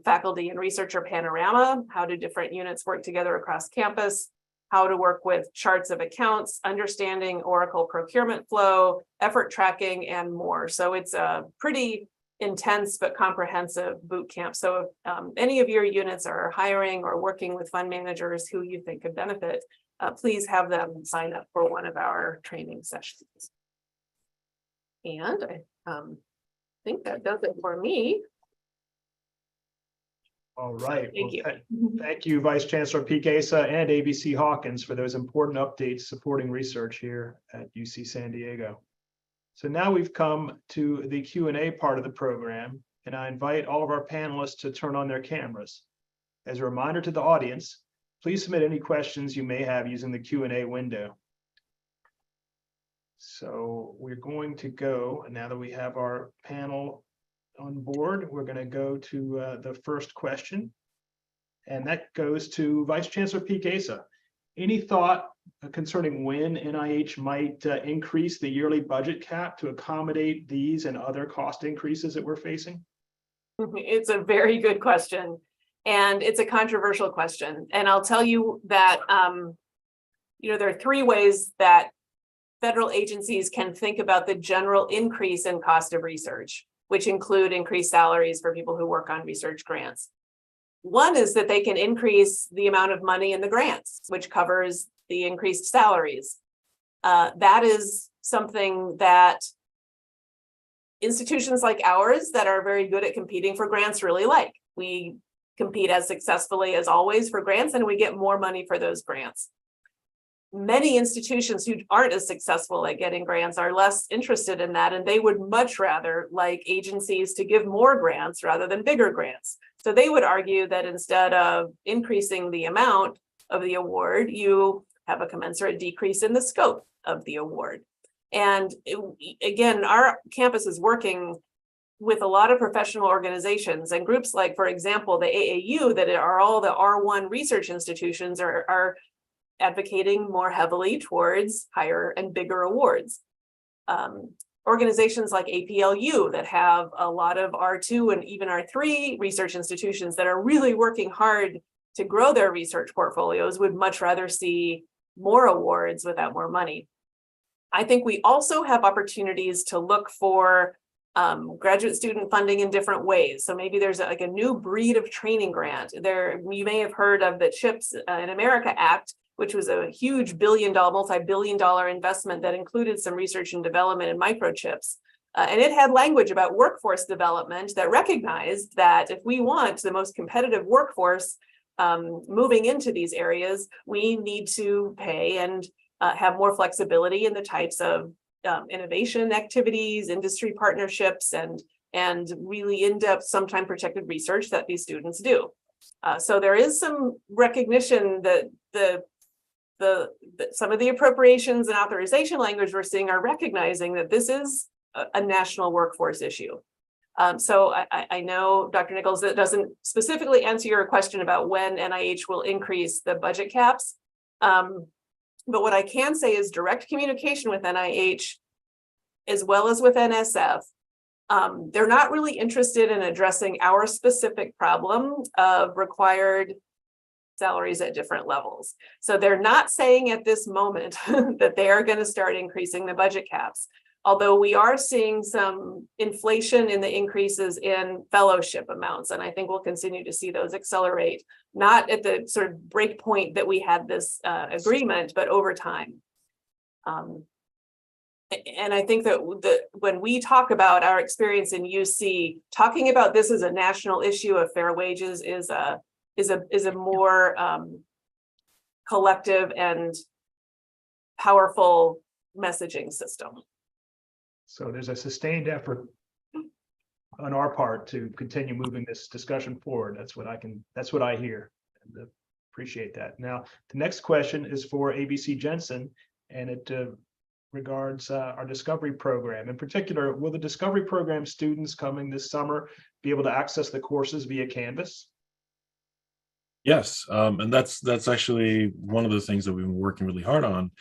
faculty and researcher panorama, how do different units work together across campus, how to work with charts of accounts, understanding Oracle procurement flow, effort tracking, and more. So it's a pretty intense but comprehensive boot camp. So if any of your units are hiring or working with fund managers who you think could benefit, please have them sign up for one of our training sessions. And I think that does it for me. All right. Thank you. Thank you, Vice Chancellor Peek-Asa and ABC Hawkins for those important updates supporting research here at UC San Diego. So now we've come to the Q&A part of the program, and I invite all of our panelists to turn on their cameras. As a reminder to the audience, please submit any questions you may have using the Q&A window. So we're going to go, now that we have our panel on board, we're going to go to the first question, and that goes to Vice Chancellor Peek-Asa. Any thought concerning when NIH might increase the yearly budget cap to accommodate these and other cost increases that we're facing? It's a very good question, and it's a controversial question. And I'll tell you that there are three ways that federal agencies can think about the general increase in cost of research, which include increased salaries for people who work on research grants. One is that they can increase the amount of money in the grants, which covers the increased salaries. That is something that institutions like ours that are very good at competing for grants really like. We compete as successfully as always for grants, and we get more money for those grants. Many institutions who aren't as successful at getting grants are less interested in that, and they would much rather like agencies to give more grants rather than bigger grants. So they would argue that instead of increasing the amount of the award, you have a commensurate decrease in the scope of the award. And again, our campus is working with a lot of professional organizations and groups like, for example, the AAU, that are all the R1 research institutions are advocating more heavily towards higher and bigger awards. Organizations like APLU that have a lot of R2 and even R3 research institutions that are really working hard to grow their research portfolios would much rather see more awards without more money. I think we also have opportunities to look for graduate student funding in different ways. So maybe there's like a new breed of training grant. You may have heard of the CHIPS in America Act, which was a huge multi-billion-dollar investment that included some research and development in microchips. And it had language about workforce development that recognized that if we want the most competitive workforce moving into these areas, we need to pay and have more flexibility in the types of innovation activities, industry partnerships, and really in-depth, sometime protected research that these students do. So there is some recognition that some of the appropriations and authorization language we're seeing are recognizing that this is a national workforce issue. So I know, Dr. Nichols, that doesn't specifically answer your question about when NIH will increase the budget caps. But what I can say is direct communication with NIH, as well as with NSF, they're not really interested in addressing our specific problem of required salaries at different levels. So they're not saying at this moment that they are going to start increasing the budget caps. Although we are seeing some inflation in the increases in fellowship amounts, and I think we'll continue to see those accelerate, not at the sort of break point that we had this agreement, but over time. And I think that when we talk about our experience in UC, talking about this as a national issue of fair wages is a more collective and powerful messaging system. So there's a sustained effort on our part to continue moving this discussion forward. That's what I hear. And appreciate that. Now, the next question is for ABC Jensen, and it regards our Discovery program. In particular, will the Discovery program students coming this summer be able to access the courses via Canvas? Yes, and that's actually one of the things that we've been working really hard on.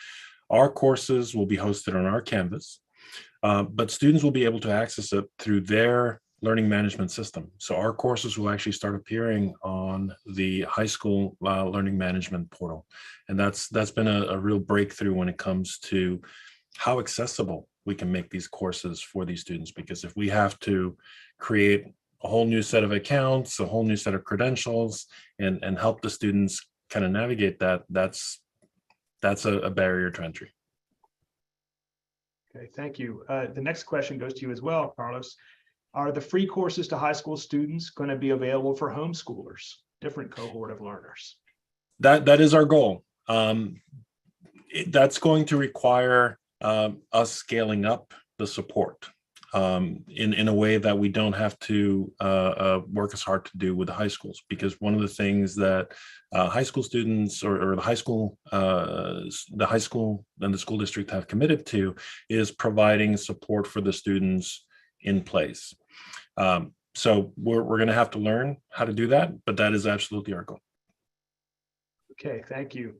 Our courses will be hosted on our Canvas. But students will be able to access it through their learning management system. So our courses will actually start appearing on the high school learning management portal. And that's been a real breakthrough when it comes to how accessible we can make these courses for these students. Because if we have to create a whole new set of accounts, a whole new set of credentials, and help the students kind of navigate that, that's a barrier to entry. Okay, thank you. The next question goes to you as well, Carlos. Are the free courses to high school students going to be available for homeschoolers, different cohort of learners? That is our goal. That's going to require us scaling up the support in a way that we don't have to work as hard to do with the high schools, because one of the things that high school students or the high school and the school district have committed to is providing support for the students in place. So we're going to have to learn how to do that, but that is absolutely our goal. Okay, thank you.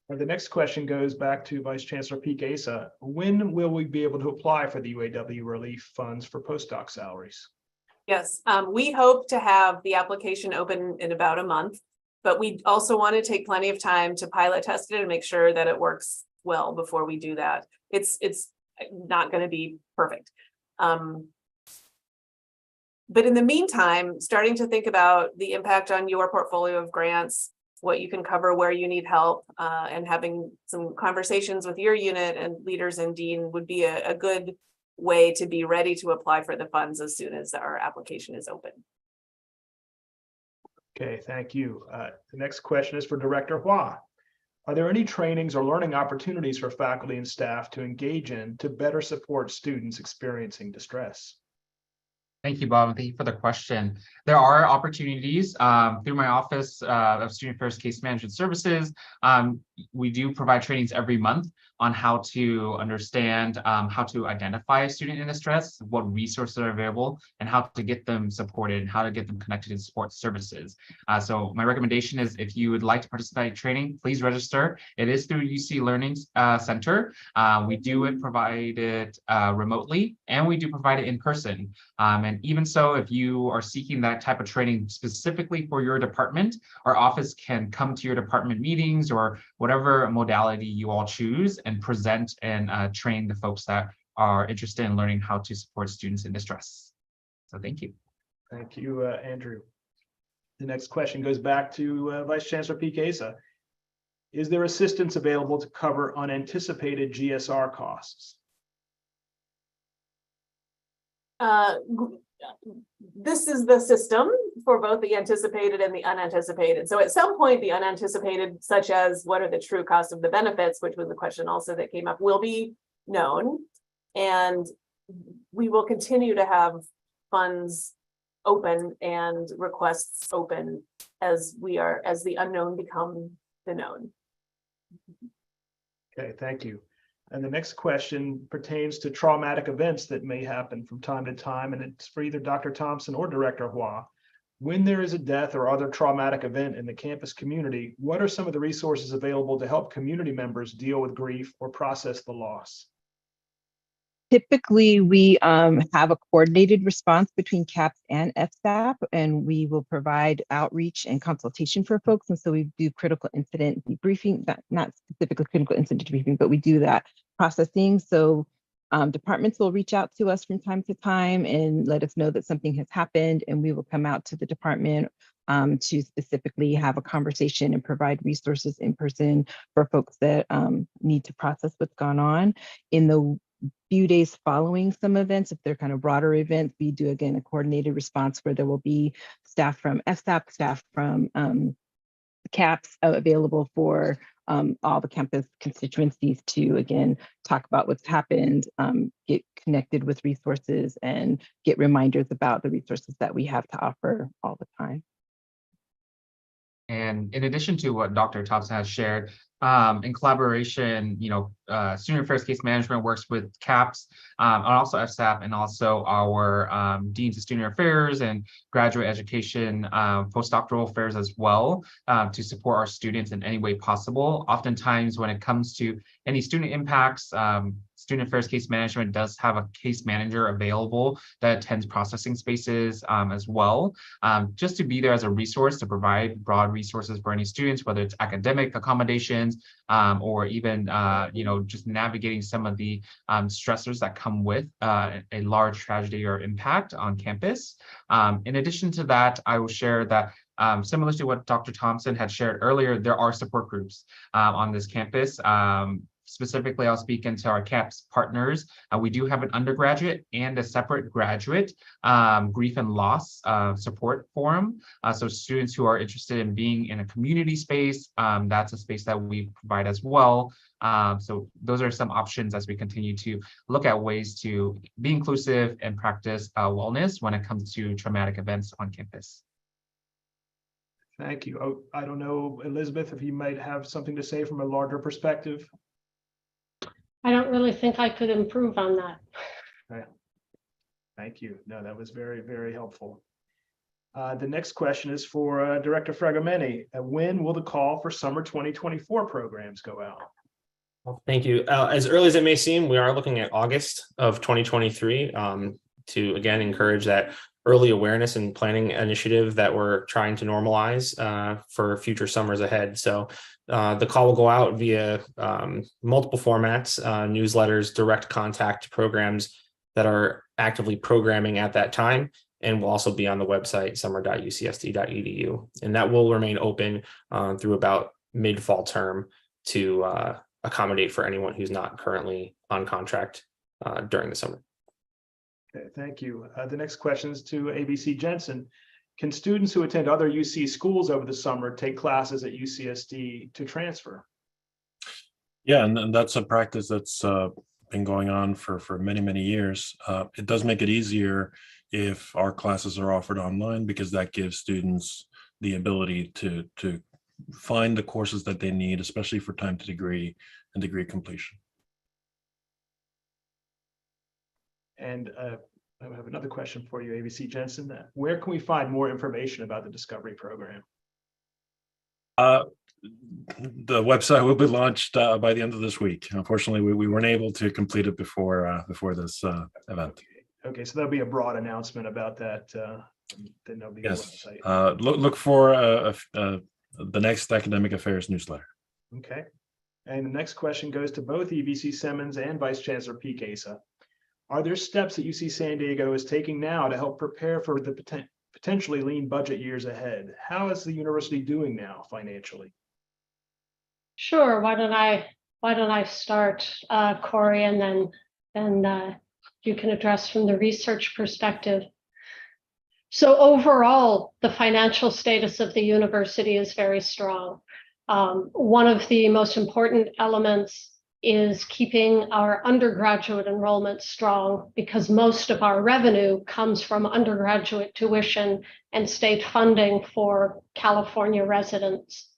The next question goes back to Vice Chancellor Peek-Asa. When will we be able to apply for the UAW relief funds for postdoc salaries? Yes, we hope to have the application open in about a month, but we also want to take plenty of time to pilot test it and make sure that it works well before we do that. It's not going to be perfect. But in the meantime, starting to think about the impact on your portfolio of grants, what you can cover, where you need help, and having some conversations with your unit and leaders and dean would be a good way to be ready to apply for the funds as soon as our application is open. Okay, thank you. The next question is for Director Hua. Are there any trainings or learning opportunities for faculty and staff to engage in to better support students experiencing distress? Thank you, Bob, and thank you for the question. There are opportunities through my Office of Student Affairs Case Management Services. We do provide trainings every month on how to understand how to identify a student in distress, what resources are available, and how to get them supported and how to get them connected to support services. So my recommendation is if you would like to participate in training, please register. It is through UC Learning Center. We do provide it remotely, and we do provide it in person. And even so, if you are seeking that type of training specifically for your department, our office can come to your department meetings or whatever modality you all choose and present and train the folks that are interested in learning how to support students in distress. So thank you. Thank you, Andrew. The next question goes back to Vice Chancellor Peek-Asa. Is there assistance available to cover unanticipated GSR costs? This is the system for both the anticipated and the unanticipated. So at some point, the unanticipated, such as what are the true costs of the benefits, which was the question also that came up, will be known. And we will continue to have funds open and requests open as the unknown become the known. Okay, thank you. And the next question pertains to traumatic events that may happen from time to time, and it's for either Dr. Thompson or Director Hua. When there is a death or other traumatic event in the campus community, what are some of the resources available to help community members deal with grief or process the loss? Typically, we have a coordinated response between CAPS and FSAP, and we will provide outreach and consultation for folks. And so we do critical incident debriefing, not specifically critical incident debriefing, but we do that processing. So departments will reach out to us from time to time and let us know that something has happened, and we will come out to the department to specifically have a conversation and provide resources in person for folks that need to process what's gone on. In the few days following some events, if they're kind of broader events, we do again a coordinated response where there will be staff from FSAP, staff from CAPS available for all the campus constituencies to again talk about what's happened, get connected with resources, and get reminders about the resources that we have to offer all the time. And in addition to what Dr. Thompson has shared, in collaboration, Student Affairs Case Management works with CAPS, and also FSAP, and also our Deans of Student Affairs and Graduate Education, Postdoctoral Affairs as well, to support our students in any way possible. Oftentimes, when it comes to any student impacts, Student Affairs Case Management does have a case manager available that attends processing spaces as well, just to be there as a resource to provide broad resources for any students, whether it's academic accommodations or even just navigating some of the stressors that come with a large tragedy or impact on campus. In addition to that, I will share that similar to what Dr. Thompson had shared earlier, there are support groups on this campus. Specifically, I'll speak into our CAPS partners. We do have an undergraduate and a separate graduate grief and loss support forum. So students who are interested in being in a community space, that's a space that we provide as well. So those are some options as we continue to look at ways to be inclusive and practice wellness when it comes to traumatic events on campus. Thank you. Oh, I don't know, Elizabeth, if you might have something to say from a larger perspective. I don't really think I could improve on that. Thank you. No, that was very, very helpful. The next question is for Director Fragomeni. When will the call for summer 2024 programs go out? Well, thank you. As early as it may seem, we are looking at August of 2023 to again encourage that early awareness and planning initiative that we're trying to normalize for future summers ahead. So the call will go out via multiple formats, newsletters, direct contact programs that are actively programming at that time, and will also be on the website summer.ucsd.edu. And that will remain open through about mid-fall term to accommodate for anyone who's not currently on contract during the summer. Okay, thank you. The next question is to ABC Jensen. Can students who attend other UC schools over the summer take classes at UCSD to transfer? Yeah, and that's a practice that's been going on for many, many years. It does make it easier if our classes are offered online, because that gives students the ability to find the courses that they need, especially for time to degree and degree completion. And I have another question for you, ABC Jensen. Where can we find more information about the Discovery Program? The website will be launched by the end of this week. Unfortunately, we weren't able to complete it before this event. Okay, so there'll be a broad announcement about that. Then there'll be a Yes. website. Look for the next Academic Affairs newsletter. Okay. And the next question goes to both EVC Simmons and Vice Chancellor Peek-Asa. Are there steps that UC San Diego is taking now to help prepare for the potentially lean budget years ahead? How is the university doing now financially? Sure. Why don't I start, Corey, and then you can address from the research perspective. So overall, the financial status of the university is very strong. One of the most important elements is keeping our undergraduate enrollment strong, because most of our revenue comes from undergraduate tuition and state funding for California residents.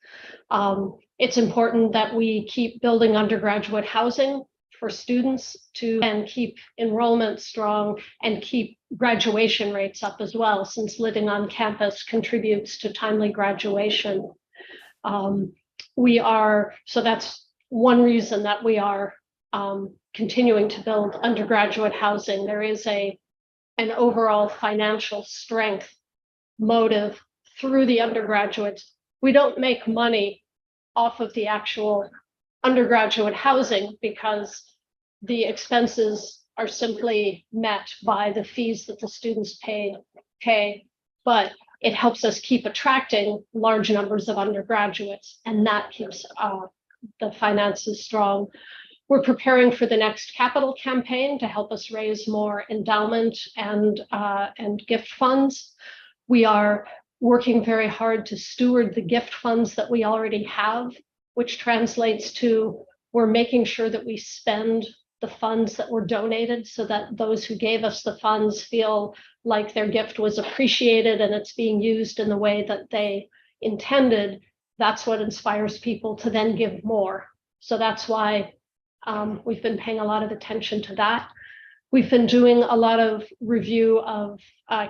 It's important that we keep building undergraduate housing for students and keep enrollment strong and keep graduation rates up as well, since living on campus contributes to timely graduation. So that's one reason that we are continuing to build undergraduate housing. There is an overall financial strength motive through the undergraduates. We don't make money off of the actual undergraduate housing because the expenses are simply met by the fees that the students pay, but it helps us keep attracting large numbers of undergraduates, and that keeps the finances strong. We're preparing for the next capital campaign to help us raise more endowment and gift funds. We are working very hard to steward the gift funds that we already have, which translates to we're making sure that we spend the funds that were donated so that those who gave us the funds feel like their gift was appreciated and it's being used in the way that they intended. That's what inspires people to then give more. So that's why we've been paying a lot of attention to that. We've been doing a lot of review of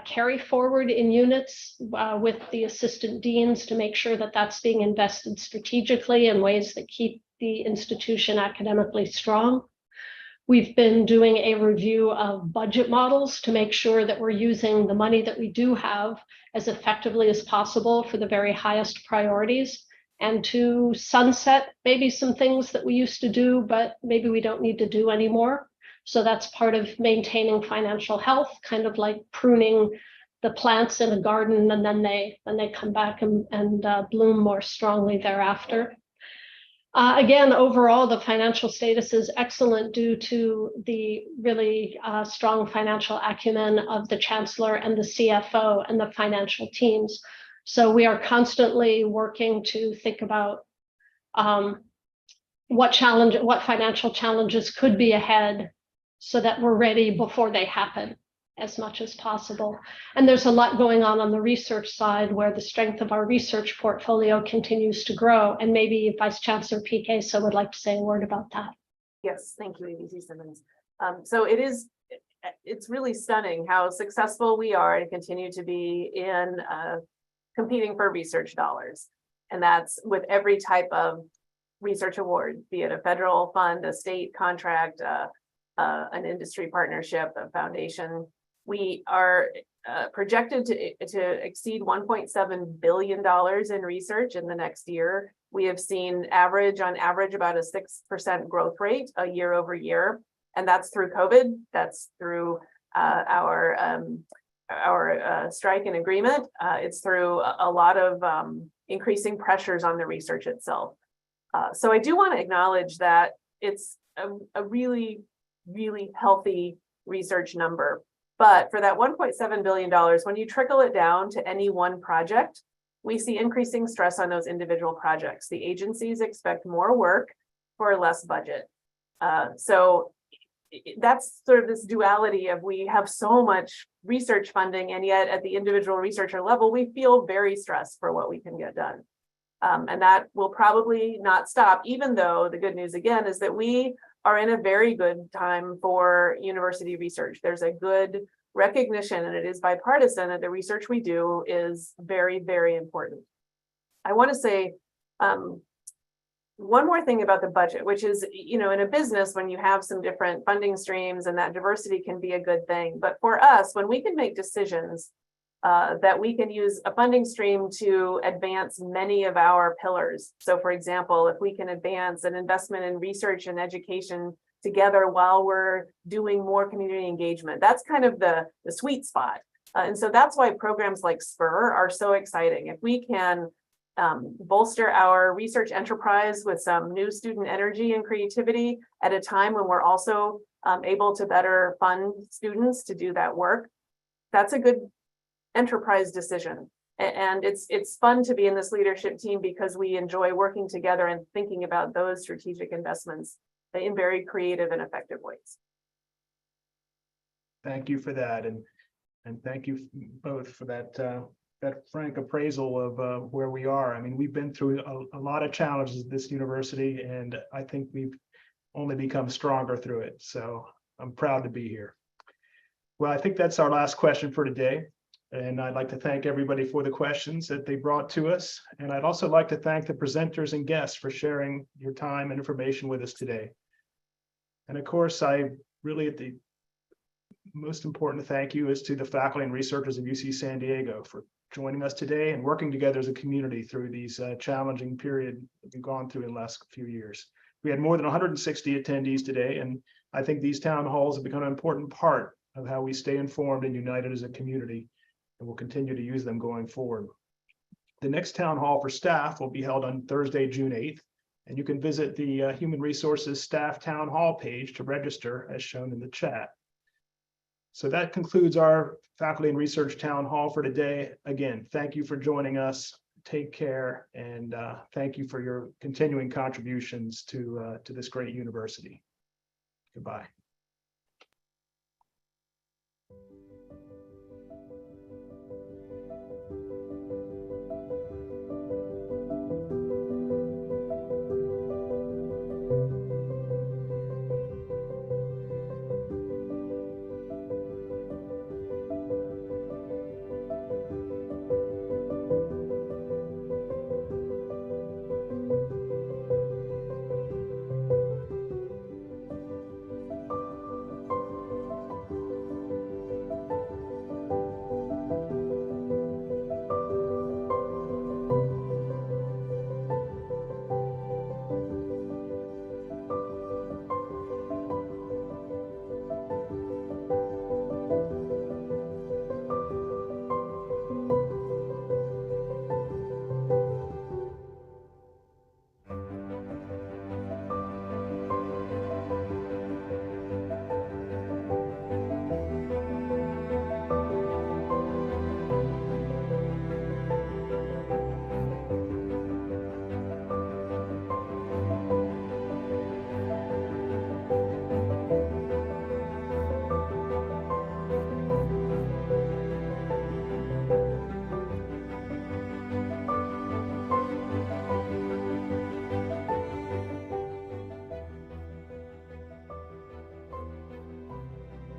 carry forward in units with the assistant deans to make sure that that's being invested strategically in ways that keep the institution academically strong. We've been doing a review of budget models to make sure that we're using the money that we do have as effectively as possible for the very highest priorities, and to sunset maybe some things that we used to do, but maybe we don't need to do anymore. So that's part of maintaining financial health, kind of like pruning the plants in a garden, and then they come back and bloom more strongly thereafter. Again, overall, the financial status is excellent due to the really strong financial acumen of the Chancellor and the CFO and the financial teams. So we are constantly working to think about what financial challenges could be ahead so that we're ready before they happen as much as possible. And there's a lot going on the research side, where the strength of our research portfolio continues to grow. And maybe Vice Chancellor Peek-Asa would like to say a word about that. Yes, thank you, EVC Simmons. So it's really stunning how successful we are and continue to be in competing for research dollars. And that's with every type of research award, be it a federal fund, a state contract, an industry partnership, a foundation. We are projected to exceed $1.7 billion in research in the next year. We have seen on average about a 6% growth rate year over year. And that's through COVID, that's through our strike and agreement. It's through a lot of increasing pressures on the research itself. So I do want to acknowledge that it's a really, really healthy research number. But for that $1.7 billion, when you trickle it down to any one project, we see increasing stress on those individual projects. The agencies expect more work for less budget. So that's sort of this duality of we have so much research funding, and yet at the individual researcher level, we feel very stressed for what we can get done. And that will probably not stop, even though the good news again is that we are in a very good time for university research. There's a good recognition, and it is bipartisan, that the research we do is very, very important. I want to say one more thing about the budget, which is, in a business, when you have some different funding streams and that diversity can be a good thing. But for us, when we can make decisions that we can use a funding stream to advance many of our pillars. So for example, if we can advance an investment in research and education together while we're doing more community engagement, that's kind of the sweet spot. And so that's why programs like SPUR are so exciting. If we can bolster our research enterprise with some new student energy and creativity at a time when we're also able to better fund students to do that work, that's a good enterprise decision. And it's fun to be in this leadership team because we enjoy working together and thinking about those strategic investments in very creative and effective ways. Thank you for that, and thank you both for that frank appraisal of where we are. I mean, we've been through a lot of challenges at this university, and I think we've only become stronger through it. So I'm proud to be here. Well, I think that's our last question for today. And I'd like to thank everybody for the questions that they brought to us. And I'd also like to thank the presenters and guests for sharing your time and information with us today. And of course, the most important thank you is to the faculty and researchers of UC San Diego for joining us today and working together as a community through these challenging period that we've gone through in the last few years. We had more than 160 attendees today, and I think these town halls have become an important part of how we stay informed and united as a community, and we'll continue to use them going forward. The next town hall for staff will be held on Thursday, June 8th, and you can visit the Human Resources Staff Town Hall page to register as shown in the chat. So that concludes our Faculty and Research Town Hall for today. Again, thank you for joining us. Take care, and thank you for your continuing contributions to this great university. Goodbye.